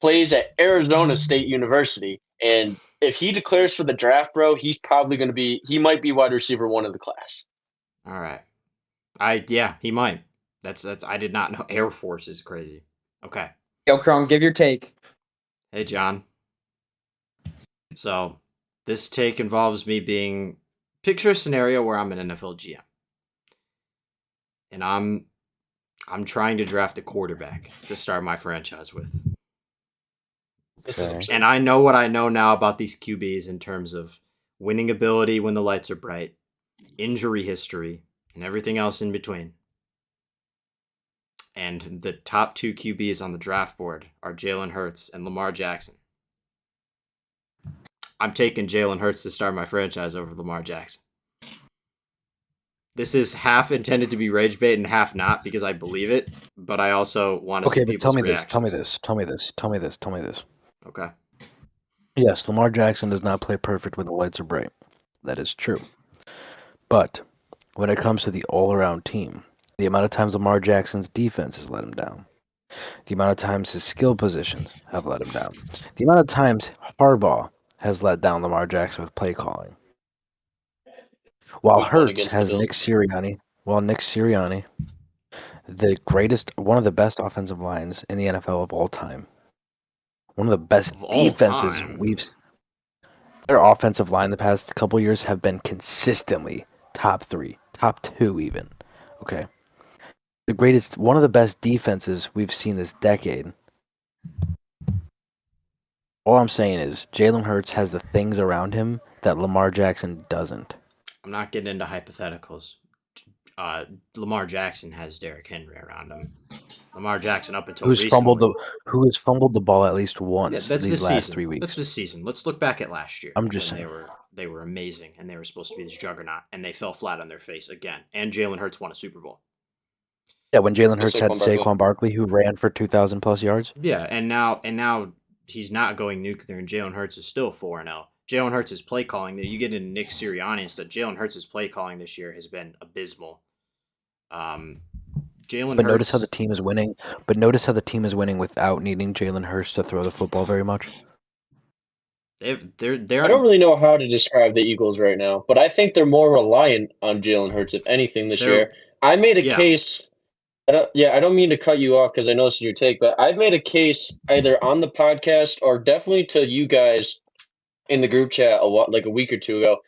plays at Arizona State University. And if he declares for the draft, bro, he's probably going to be he might be wide receiver 1 of the class. All right. Yeah, he might. That's I did not know. Air Force is crazy. Okay. Yo, Crone, give your take. Hey, John. So, this take involves me being picture a scenario where I'm an NFL GM. And I'm trying to draft a quarterback to start my franchise with. This is Okay. absurd. And I know what I know now about these QBs in terms of winning ability when the lights are bright, injury history, and everything else in between. And the top 2 QBs on the draft board are Jalen Hurts and Lamar Jackson. I'm taking Jalen Hurts to start my franchise over Lamar Jackson. This is half intended to be rage bait and half not because I believe it, but I also want to see Okay, but tell people's me this. Tell me reactions. this. Tell me this. Tell me this. Tell me this. Okay. Yes, Lamar Jackson does not play perfect when the lights are bright. That is true. But when it comes to the all-around team, the amount of times Lamar Jackson's defense has let him down, the amount of times his skill positions have let him down, the amount of times Harbaugh has let down Lamar Jackson with play calling. While Week 1 Hurts against the has Bills. Nick Sirianni, one of the best offensive lines in the NFL of all time, one of the best Of all defenses time? their offensive line the past couple years have been consistently top 3, top 2 even. Okay. One of the best defenses we've seen this decade. All I'm saying is Jalen Hurts has the things around him that Lamar Jackson doesn't. I'm not getting into hypotheticals. Lamar Jackson has Derrick Henry around him. Lamar Jackson up until Who has recently. fumbled the ball at least Yeah, once that's these this last season. 3 weeks. That's this season. Let's look back at last year. I'm just when saying. they were amazing and they were supposed to be this juggernaut and they fell flat on their face again. And Jalen Hurts won a Super Bowl. Yeah, when Jalen With Hurts had Saquon Barkley. Saquon Barkley, who ran for 2,000 plus yards. Yeah, and now he's not going nuclear, and Jalen Hurts is still 4-0. Jalen Hurts' play calling, you get into Nick Sirianni and stuff. Jalen Hurts' play calling this year has been abysmal. Jalen But Hurts. notice how the team is winning. But notice how the team is winning without needing Jalen Hurts to throw the football very much. I don't really know how to describe the Eagles right now, but I think they're more reliant on Jalen Hurts, if anything, this They're- year. I made a yeah. case. I don't mean to cut you off because I know this is your take, but I've made a case either on the podcast or definitely to you guys in the group chat like a week or two ago.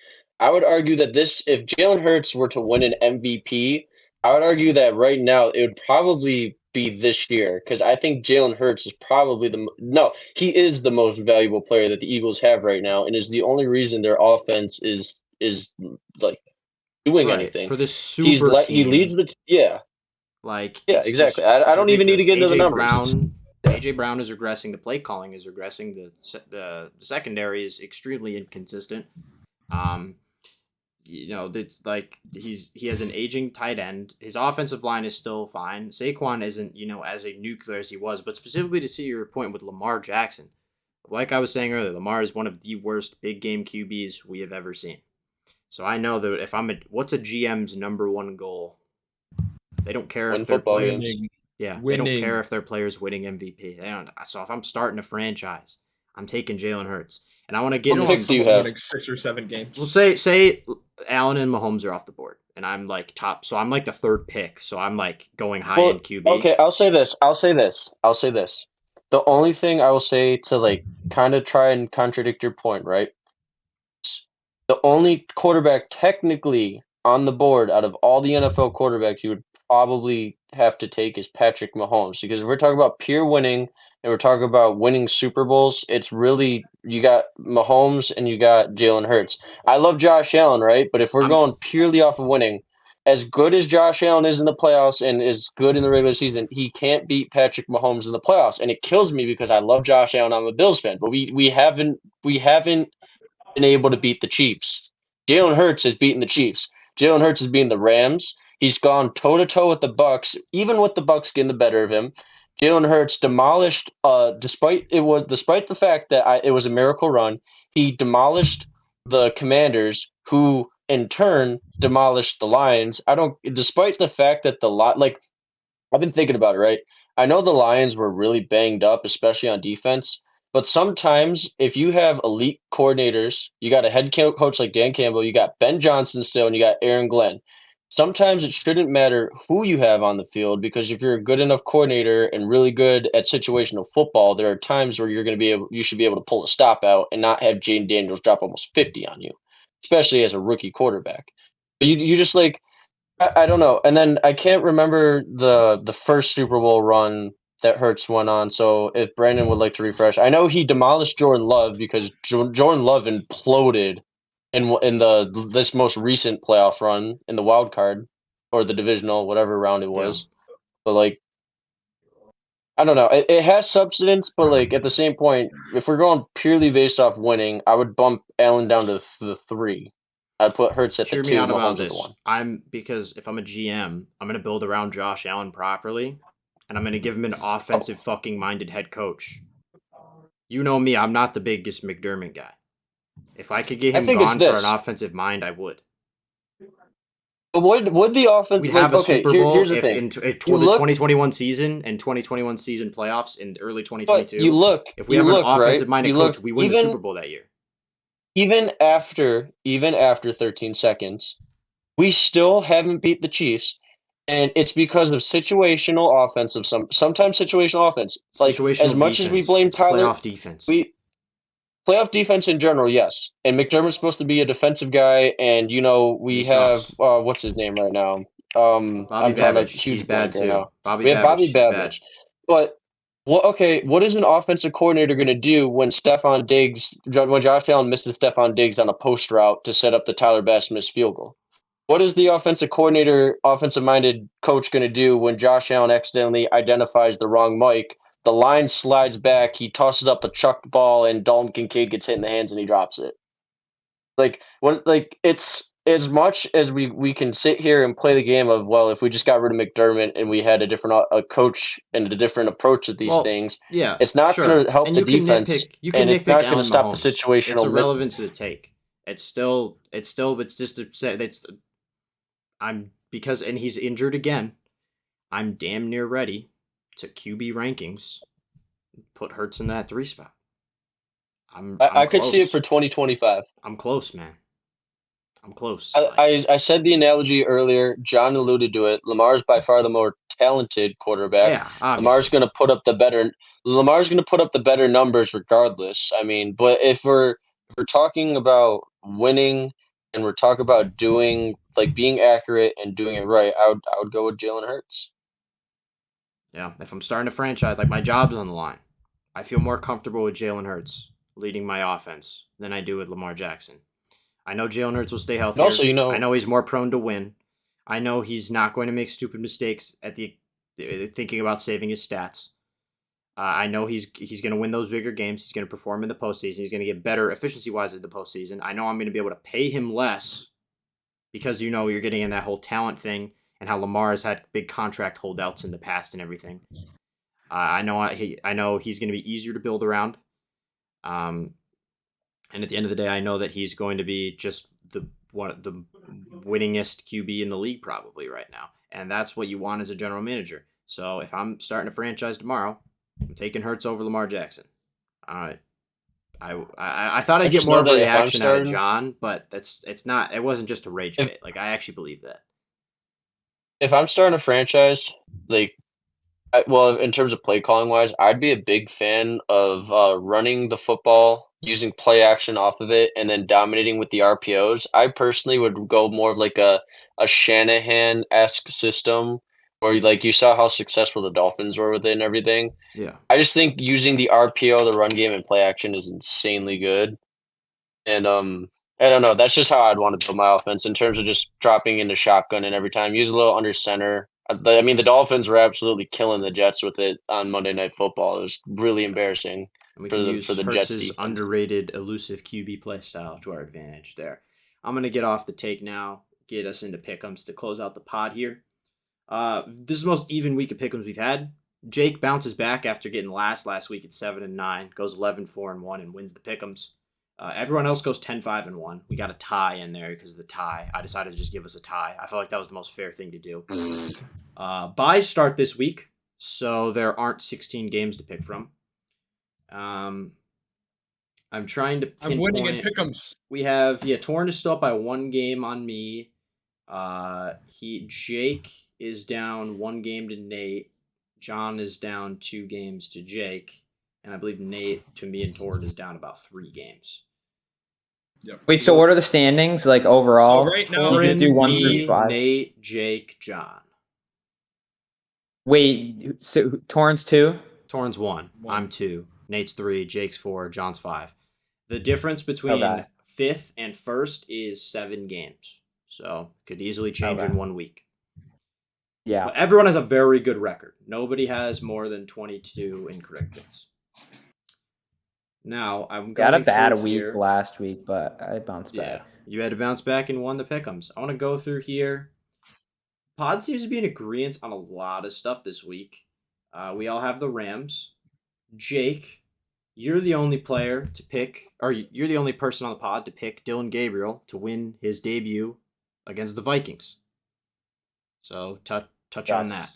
I would argue that if Jalen Hurts were to win an MVP, I would argue that right now it would probably be this year because I think Jalen Hurts is probably he is the most valuable player that the Eagles have right now, and is the only reason their offense is like doing right, anything. for this super team. He leads Like Yeah, it's exactly. just- I don't even need to get into the AJ numbers. AJ Brown is regressing. The play calling is regressing. The secondary is extremely inconsistent. It's like he has an aging tight end. His offensive line is still fine. Saquon isn't as a nuclear as he was, but specifically to see your point with Lamar Jackson, like I was saying earlier, Lamar is one of the worst big game QBs we have ever seen. So I know that what's a GM's number one goal? They don't care Win if their football players. games. Yeah, they Winning. don't care if their players winning MVP. They don't. So if I'm starting a franchise, I'm taking Jalen Hurts, and I want to get What into picks do you Someone have? winning 6 or 7 games. Well, say Allen and Mahomes are off the board, and I'm like top. So I'm like the third pick. So I'm like going high Well, end QB. okay, I'll say this. The only thing I will say to like kind of try and contradict your point, right? The only quarterback technically on the board out of all the NFL quarterbacks you would probably have to take is Patrick Mahomes, because if we're talking about pure winning and we're talking about winning Super Bowls, it's really you got Mahomes and you got Jalen Hurts. I love Josh Allen, right? But if we're I'm going s- purely off of winning, as good as Josh Allen is in the playoffs and is good in the regular season, he can't beat Patrick Mahomes in the playoffs. And it kills me because I love Josh Allen. I'm a Bills fan, but we haven't been able to beat the Chiefs. Jalen Hurts has beaten the Chiefs. Jalen Hurts has beaten the Rams. He's gone toe to toe with the Bucks, even with the Bucks getting the better of him. Jalen Hurts demolished, despite the fact that it was a miracle run. He demolished the Commanders, who in turn demolished the Lions. Despite the fact that I've been thinking about it, right? I know the Lions were really banged up, especially on defense. But sometimes, if you have elite coordinators, you got a head coach like Dan Campbell, you got Ben Johnson still, and you got Aaron Glenn. Sometimes it shouldn't matter who you have on the field, because if you're a good enough coordinator and really good at situational football, there are times where you should be able to pull a stop out and not have Jaden Daniels drop almost 50 on you, especially as a rookie quarterback. But you just I don't know. And then I can't remember the first Super Bowl run that Hurts went on. So if Brandon would like to refresh, I know he demolished Jordan Love because Jordan Love imploded in this most recent playoff run in the wild card or the divisional, whatever round it was. Yeah. But I don't know. It has substance, but at the same point, if we're going purely based off winning, I would bump Allen down to the 3. I'd put Hurts at the 2. Hear me out about this. Because if I'm a GM, I'm going to build around Josh Allen properly, and I'm going to give him an offensive fucking minded head coach. You know me, I'm not the biggest McDermott guy. If I could get him gone for an offensive mind, I would. But would the offense... We'd have a Super Bowl here's the thing. The 2021 season and 2021 season playoffs in early 2022. If we have an offensive minded coach, we win the Super Bowl that year. Even after 13 seconds, we still haven't beat the Chiefs, and it's because of situational offense. Sometimes situational offense. Situational as much defense. As we blame Tyler, playoff defense. Playoff defense in general, yes. And McDermott's supposed to be a defensive guy, and we have what's his name right now? Bobby Babbage. He's bad too. Right we have Bobby Babbage, but. Well, okay, what is an offensive coordinator going to do when Josh Allen misses Stephon Diggs on a post route to set up the Tyler Bass missed field goal? What is the offensive-minded coach going to do when Josh Allen accidentally identifies the wrong mic, the line slides back, he tosses up a chucked ball, and Dalton Kincaid gets hit in the hands and he drops it? It's... As much as we can sit here and play the game of, well, if we just got rid of McDermott and we had a coach and a different approach at these things, it's not going to help the defense, and it's not going to stop the situational. It's irrelevant to the take. It's just to say and he's injured again. I'm damn near ready to QB rankings, put Hurts in that 3 spot. I could see it for 2025. I'm close, man. I'm close. I said the analogy earlier. John alluded to it. Lamar's by far the more talented quarterback. Yeah, obviously. Lamar's going to put up the better numbers regardless. I mean, but if we're talking about winning and we're talking about doing being accurate and doing it right, I would go with Jalen Hurts. Yeah, if I'm starting a franchise, my job's on the line, I feel more comfortable with Jalen Hurts leading my offense than I do with Lamar Jackson. I know Jalen Hurts will stay healthy. Also, I know he's more prone to win. I know he's not going to make stupid mistakes at thinking about saving his stats. I know he's going to win those bigger games. He's going to perform in the postseason. He's going to get better efficiency-wise in the postseason. I know I'm going to be able to pay him less because you're getting in that whole talent thing and how Lamar has had big contract holdouts in the past and everything. I know he's going to be easier to build around. And at the end of the day, I know that he's going to be just the winningest QB in the league probably right now. And that's what you want as a general manager. So if I'm starting a franchise tomorrow, I'm taking Hurts over Lamar Jackson. I thought I'd get more of a reaction out of John, but it wasn't just a rage bait. I actually believe that. If I'm starting a franchise, in terms of play calling wise, I'd be a big fan of running the football, using play action off of it, and then dominating with the RPOs. I personally would go more of a Shanahan-esque system, where you saw how successful the Dolphins were with it and everything. Yeah. I just think using the RPO, the run game, and play action is insanely good. And I don't know. That's just how I'd want to build my offense in terms of just dropping into shotgun and every time use a little under center. I mean, the Dolphins were absolutely killing the Jets with it on Monday Night Football. It was really embarrassing And we for can the use Jets Hurts's defense. underrated elusive QB play style to our advantage there. I'm going to get off the take now, get us into pick'ems to close out the pod here. This is the most even week of pick'ems we've had. Jake bounces back after getting last week at 7-9, goes 11-4-1 and wins the pick'ems. Everyone else goes 10-5-1. We got a tie in there because of the tie. I decided to just give us a tie. I felt like that was the most fair thing to do. Buys start this week, so there aren't 16 games to pick from. I'm trying to pinpoint. I'm winning in pick'ems. We have Torn is still up by 1 game on me. Jake is down 1 game to Nate. John is down 2 games to Jake, and I believe Nate to me and Torn is down about 3 games. Yep. Wait, so what are the standings like overall? So right now, you just do 1 me, through 5. Nate, Jake, John. Wait, so Torrance 2? Torn's 1. I'm 2. Nate's 3. Jake's 4. John's 5. The difference between 5th and 1st is 7 games. So could easily change in 1 week. Yeah. But everyone has a very good record. Nobody has more than 22 incorrect picks. Now I'm going got a bad through week here. last week, but I bounced Yeah, back. you had to bounce back and won the pick'ems. I want to go through here. Pod seems to be in agreement on a lot of stuff this week. We all have the Rams. Jake, you're the only player to pick, or you're the only person on the pod to pick Dillon Gabriel to win his debut against the Vikings. So touch on that.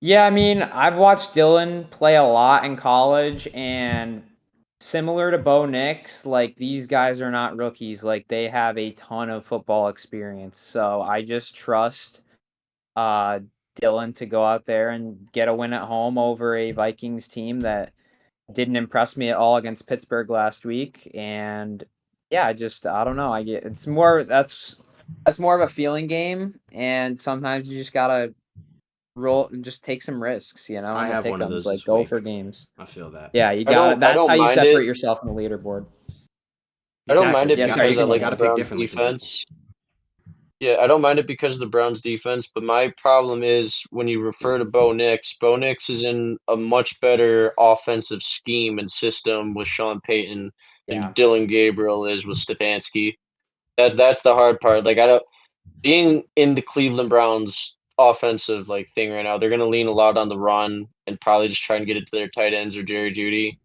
Yeah, I mean, I've watched Dillon play a lot in college, and similar to Bo Nix, like, these guys are not rookies. Like, they have a ton of football experience. So I just trust Dillon to go out there and get a win at home over a Vikings team that didn't impress me at all against Pittsburgh last week. And yeah, I don't know. That's more of a feeling game, and sometimes you just gotta roll and just take some risks, I have one of those. Like, go for games. I feel that. Yeah, you got. That's how you separate yourself from the leaderboard. I don't mind it Yeah, because sorry, I you like gotta the pick Browns differently from people. defense. Yeah, I don't mind it because of the Browns defense, but my problem is when you refer to Bo Nix is in a much better offensive scheme and system with Sean Payton than Dillon Gabriel is with Stefanski. That's the hard part. Like, being in the Cleveland Browns offensive thing right now, they're gonna lean a lot on the run and probably just try and get it to their tight ends or Jerry Jeudy.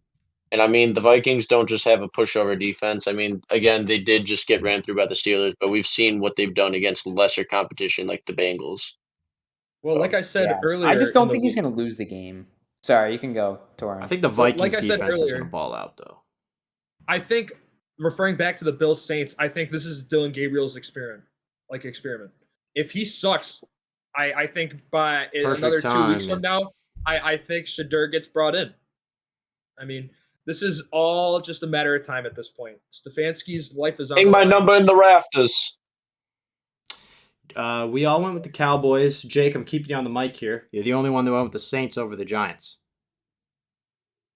And I mean, the Vikings don't just have a pushover defense. I mean, again, they did just get ran through by the Steelers, but we've seen what they've done against lesser competition like the Bengals. Well, like I said earlier, I just don't think he's going to lose the game. Sorry, you can go, Torrance. I think the Vikings defense is going to ball out, though. I think, referring back to the Bills Saints, I think this is Dillon Gabriel's experiment. If he sucks, I think by another 2 weeks from now, I think Shedeur gets brought in. I mean, this is all just a matter of time at this point. Stefanski's life is on. Hang my number in the rafters. We all went with the Cowboys. Jake, I'm keeping you on the mic here. You're the only one that went with the Saints over the Giants.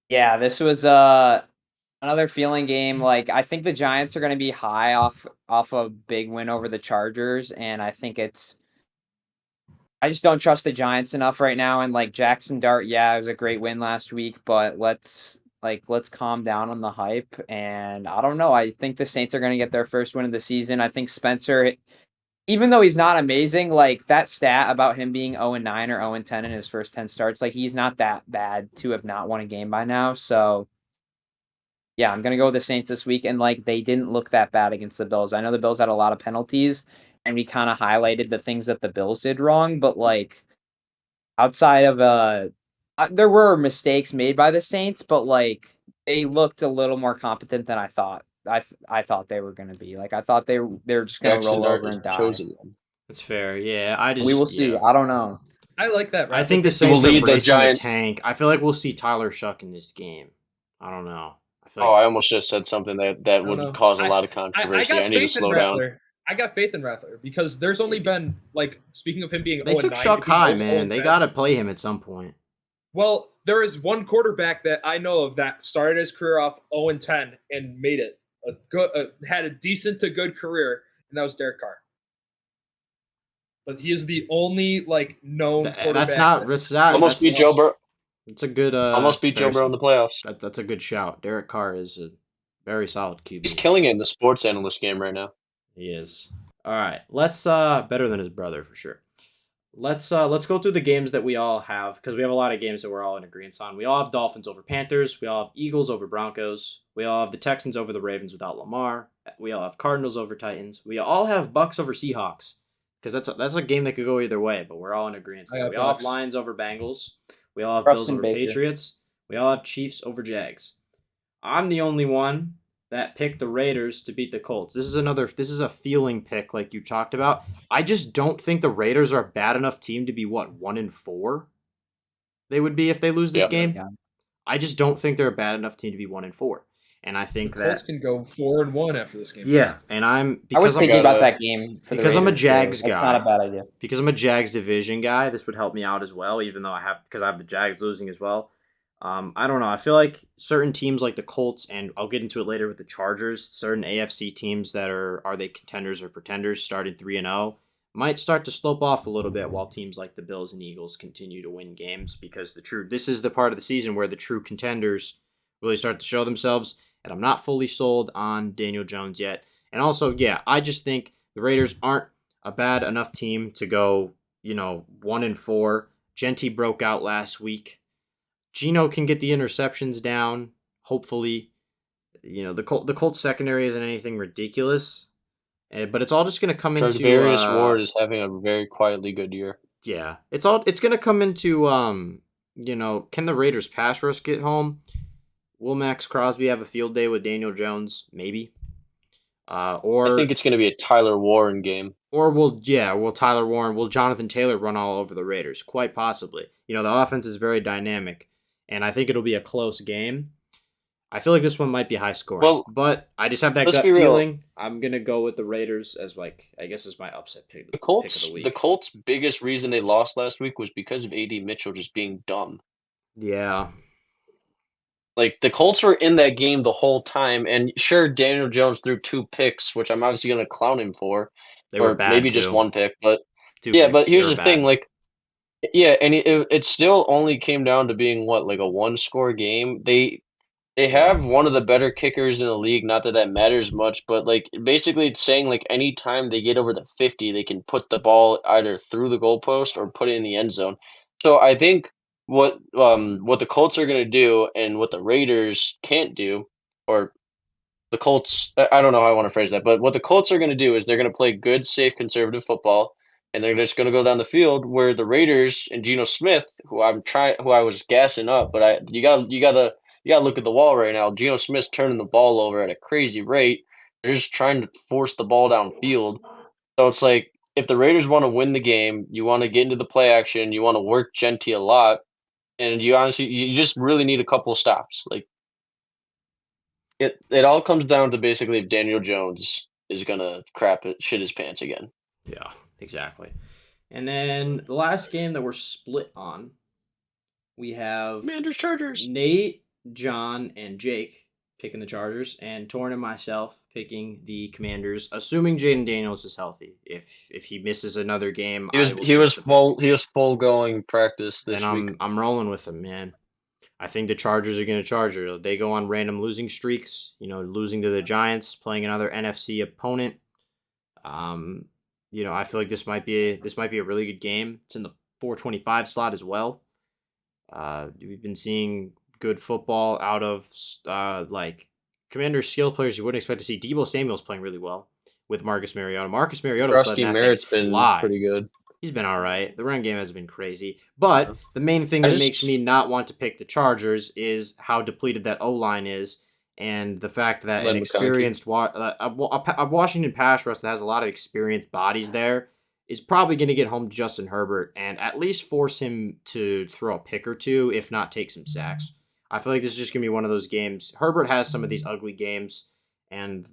Yeah, this was another feeling game. Like, I think the Giants are going to be high off a big win over the Chargers, and I think I just don't trust the Giants enough right now. And like Jackson Dart, it was a great win last week, but let's calm down on the hype. And I don't know. I think the Saints are going to get their first win of the season. I think Spencer, even though he's not amazing, like that stat about him being 0-9 or 0-10 in his first 10 starts, like he's not that bad to have not won a game by now. So yeah, I'm going to go with the Saints this week. And like, they didn't look that bad against the Bills. I know the Bills had a lot of penalties, and we kind of highlighted the things that the Bills did wrong, but like outside of there were mistakes made by the Saints, but like they looked a little more competent than I thought. I thought they were going to be. Like, I thought they were just going to roll over and die. That's fair. Yeah, we will see. I don't know. I like that. I think the Saints will lead the Giants. Tank. I feel like we'll see Tyler Shuck in this game. I don't know. I almost just said something that would cause a lot of controversy. I need to slow down. I got faith in Rattler because there's only been, like, speaking of him being 0-9. They took Shuck high, man. They got to play him at some point. Well, there is one quarterback that I know of that started his career off 0-10 and made it. had a decent to good career, and that was Derek Carr. But he is the only known quarterback. That's not. Almost beat Joe Burrow. It's a good. Almost beat Joe Burrow in the playoffs. That's a good shout. Derek Carr is a very solid QB. He's killing it in the sports analyst game right now. He is. All right, let's better than his brother for sure. Let's go through the games that we all have, because we have a lot of games that we're all in agreement on. We all have Dolphins over Panthers. We all have Eagles over Broncos. We all have the Texans over the Ravens without Lamar. We all have Cardinals over Titans. We all have Bucks over Seahawks, because that's a game that could go either way, but we're all in agreement. We all have Lions over Bengals. We all have Bills over Patriots. We all have Chiefs over Jags. I'm the only one that picked the Raiders to beat the Colts. This is a feeling pick like you talked about. I just don't think the Raiders are a bad enough team to be 1-4. They would be if they lose this game. Yeah. I just don't think they're a bad enough team to be 1-4. And I think the Colts can go 4-1 after this game. Yeah, and I was thinking about that game because I'm a Jags guy. That's not a bad idea. Because I'm a Jags division guy, this would help me out as well, even though I have the Jags losing as well. I don't know. I feel like certain teams like the Colts, and I'll get into it later with the Chargers, certain AFC teams that are they contenders or pretenders started 3-0, might start to slope off a little bit, while teams like the Bills and Eagles continue to win games, because this is the part of the season where the true contenders really start to show themselves, and I'm not fully sold on Daniel Jones yet. And also, yeah, I just think the Raiders aren't a bad enough team to go, 1-4. Genty broke out last week. Geno can get the interceptions down, hopefully. The Colts secondary isn't anything ridiculous, but it's all just going to come into... Charvarius Ward is having a very quietly good year. Yeah, it's going to come into, can the Raiders pass rush get home? Will Max Crosby have a field day with Daniel Jones? Maybe. Or I think it's going to be a Tyler Warren game. Or will Tyler Warren, will Jonathan Taylor run all over the Raiders? Quite possibly. The offense is very dynamic, and I think it'll be a close game. I feel like this one might be high scoring, but I just have that gut feeling. I'm going to go with the Raiders as as my upset pick of the week. The Colts' biggest reason they lost last week was because of A.D. Mitchell just being dumb. Yeah. The Colts were in that game the whole time, and sure, Daniel Jones threw 2 picks, which I'm obviously going to clown him for. They were bad, maybe too. Just 1 pick, but but here's the thing, and it still only came down to being a 1-score game. They have one of the better kickers in the league. Not that matters much, but basically it's saying anytime they get over the 50, they can put the ball either through the goalpost or put it in the end zone. So I think what the Colts are going to do and what the Raiders can't do, or the Colts, I don't know how I want to phrase that, but what the Colts are going to do is they're going to play good, safe, conservative football, and they're just going to go down the field, where the Raiders and Geno Smith, who I was gassing up, but you got to look at the wall right now. Geno Smith's turning the ball over at a crazy rate. They're just trying to force the ball downfield. So it's if the Raiders want to win the game, you want to get into the play action, you want to work Genty a lot, and you just really need a couple of stops. It all comes down to basically if Daniel Jones is gonna shit his pants again. Yeah, exactly. And then the last game that we're split on, we have Commanders Chargers. Nate, John, and Jake picking the Chargers, and Torrin and myself picking the Commanders, assuming Jaden Daniels is healthy. If he misses another game, he was full going practice this week. I'm rolling with him, man. I think the Chargers are going to charge her. They go on random losing streaks, losing to the Giants, playing another NFC opponent. I feel like this might be a really good game. It's in the 425 slot as well. We've been seeing good football out of Commander skill players you wouldn't expect to see. Deebo Samuel's playing really well with Marcus Mariota. Marcus Mariota Merritt's been pretty good. He's been all right. The run game has been crazy. But the main thing that makes me not want to pick the Chargers is how depleted that O-line is, and the fact that an experienced a Washington pass rush that has a lot of experienced bodies there is probably going to get home to Justin Herbert and at least force him to throw a pick or two, if not take some sacks. I feel like this is just going to be one of those games. Herbert has some of these ugly games, and,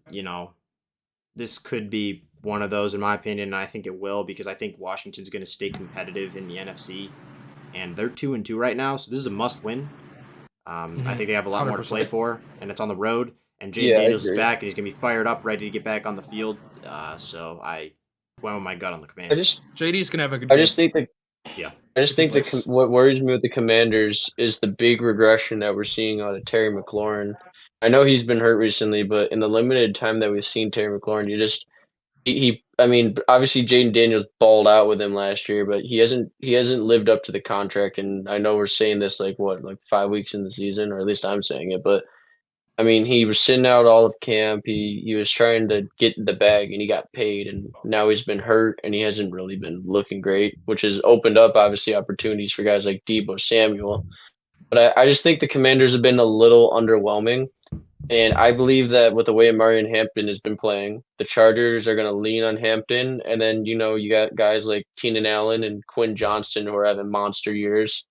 this could be one of those, in my opinion, and I think it will, because I think Washington's going to stay competitive in the NFC, and they're 2-2 right now, so this is a must-win. I think they have a lot more to play for, and it's on the road, And Jaden Yeah, I Daniels is agree. back, and he's going to be fired up, ready to get back on the field. So I went with my gut on the Commanders. JD's gonna have a good. I just think that. Yeah. I just think that what worries me with the Commanders is the big regression that we're seeing out of Terry McLaurin. I know he's been hurt recently, but in the limited time that we've seen Terry McLaurin, I mean, obviously Jaden Daniels balled out with him last year, but he hasn't lived up to the contract. And I know we're saying this like 5 weeks in the season, or at least I'm saying it, but I mean, he was sitting out all of camp. He was trying to get the bag, and he got paid. And now he's been hurt, and he hasn't really been looking great, which has opened up obviously opportunities for guys like Deebo Samuel. But I just think the Commanders have been a little underwhelming, and I believe that with the way Marion Hampton has been playing, the Chargers are going to lean on Hampton, and then you got guys like Keenan Allen and Quinn Johnston who are having monster years.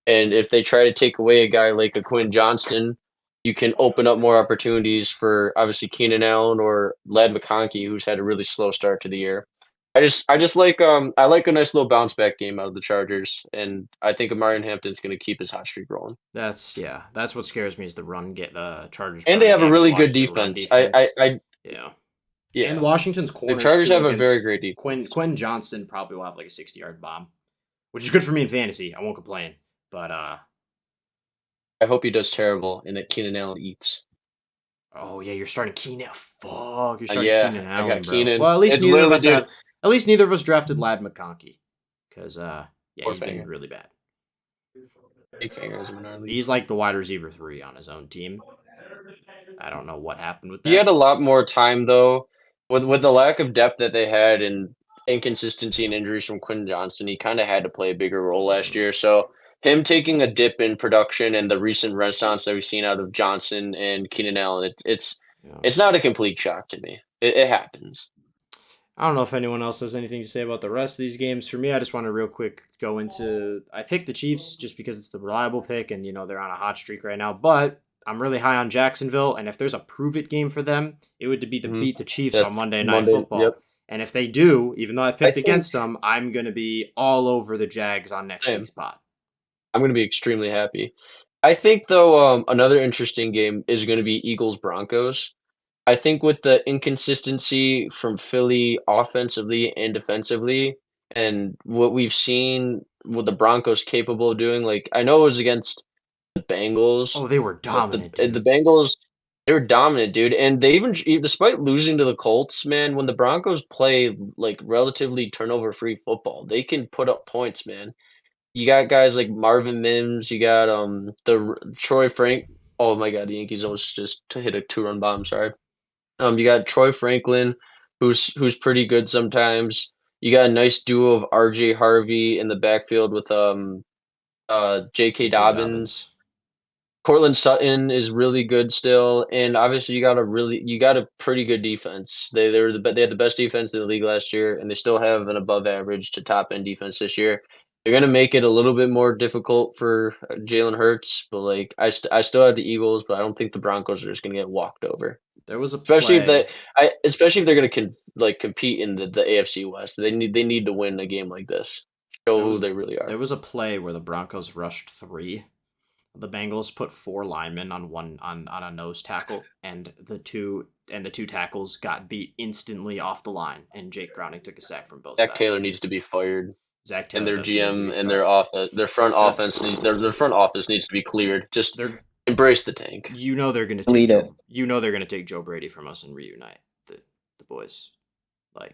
And if they try to take away a guy like a Quinn Johnston, you can open up more opportunities for obviously Keenan Allen or Ladd McConkey, who's had a really slow start to the year. I just like I like a nice little bounce back game out of the Chargers, and I think Marion Hampton's going to keep his hot streak rolling. That's what scares me is the Chargers. And they have a really good Washington defense. Yeah. And Washington's corners. The Chargers too, have a against very great defense. Quinn Johnston probably will have like a 60-yard bomb, which is good for me in fantasy. I won't complain. But I hope he does terrible and that Keenan Allen eats. Oh yeah, you're starting Keenan. Fuck, you're starting Yeah, Keenan I Allen, got bro. Keenan. Well, It's literally, dude. at least neither of us drafted Ladd McConkey, because Poor he's been Banger. really bad. Big Finger has him in our league. He's like the wide receiver 3 on his own team. I don't know what happened with that. He had a lot more time though, with the lack of depth that they had and inconsistency and injuries from Quinn Johnston. He kind of had to play a bigger role last year. So him taking a dip in production and the recent renaissance that we've seen out of Johnson and Keenan Allen, it's not a complete shock to me. It happens. I don't know if anyone else has anything to say about the rest of these games. For me, I just want to real quick go into. I picked the Chiefs just because it's the reliable pick, and they're on a hot streak right now. But I'm really high on Jacksonville, and if there's a prove it game for them, it would be to beat the Chiefs on Monday Night Football. Yep. And if they do, even though I picked against them, I'm going to be all over the Jags on next week's pod. I'm going to be extremely happy. I think, though, another interesting game is going to be Eagles-Broncos. I think with the inconsistency from Philly offensively and defensively, and what we've seen what the Broncos capable of doing, like I know it was against the Bengals. Oh, they were dominant. The Bengals, they were dominant, dude. And they even, despite losing to the Colts, man, when the Broncos play like relatively turnover-free football, they can put up points, man. You got guys like Marvin Mims. You got the Troy Frank. Oh my God, the Yankees almost just hit a 2-run bomb. Sorry. You got Troy Franklin, who's pretty good sometimes. You got a nice duo of R.J. Harvey in the backfield with J.K. Dobbins. Cortland Sutton is really good still, and obviously you got a pretty good defense. They had the best defense in the league last year, and they still have an above average to top end defense this year. They're gonna make it a little bit more difficult for Jalen Hurts, but like I still have the Eagles, but I don't think the Broncos are just gonna get walked over. There was a especially if they're gonna compete in the AFC West. They need to win a game like this. Show who they really are. There was a play where the Broncos rushed 3. The Bengals put 4 linemen on a nose tackle, and the two tackles got beat instantly off the line, and Jake Browning took a sack from both sides. Zach Taylor needs to be fired. Zach Taylor and their GM and their front office needs to be cleared. Just embrace the tank. They're gonna they're gonna take Joe Brady from us and reunite the boys. Like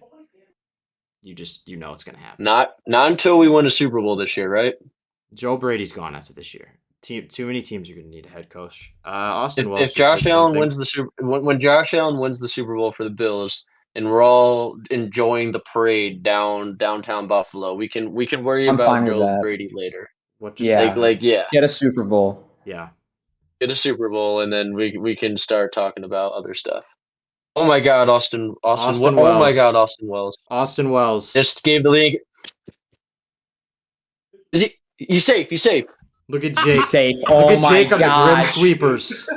it's gonna happen. Not until we win a Super Bowl this year, right? Joe Brady's gone after this year. Too many teams are going to need a head coach. Austin Wells. If Josh Allen wins when Josh Allen wins the Super Bowl for the Bills, and we're all enjoying the parade downtown Buffalo, we can worry about Joe Brady later. Get a Super Bowl. Yeah, get a Super Bowl, and then we can start talking about other stuff. Oh my God, Austin Wells. Oh my God, Austin Wells. Austin Wells just gave the league. He's safe. He's safe. Look at Jake. Safe. Look at Jake on the Grim Sweepers.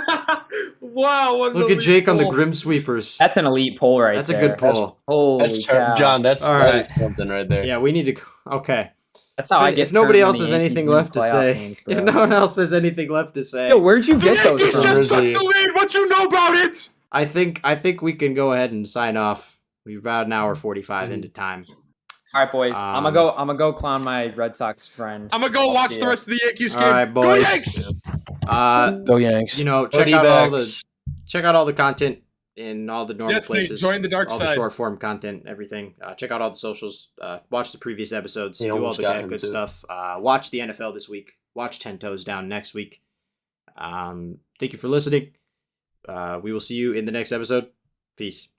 Wow. Look at Jake on the Grim Sweepers. That's an elite pull right there. That's a good pull. Holy cow. John, that right. is something right there. Yeah, we need to. Okay. That's how I get. If nobody else has anything left to say, if no one else has anything left to say, yo, where'd you get those Yankees from? just took the lead. What you know about it? I think we can go ahead and sign off. We're about an hour 45 into time. All right, boys. I'm gonna go clown my Red Sox friend. I'm gonna go watch the rest of the Yankees game. All right, boys. Go Yanks! Go Yanks. You know, check out all the content in all the normal places. Join the dark all side. The short form content, everything. Check out all the socials. Watch the previous episodes. Do all the good stuff. Watch the NFL this week. Watch 10 Toes Down next week. Thank you for listening. We will see you in the next episode. Peace.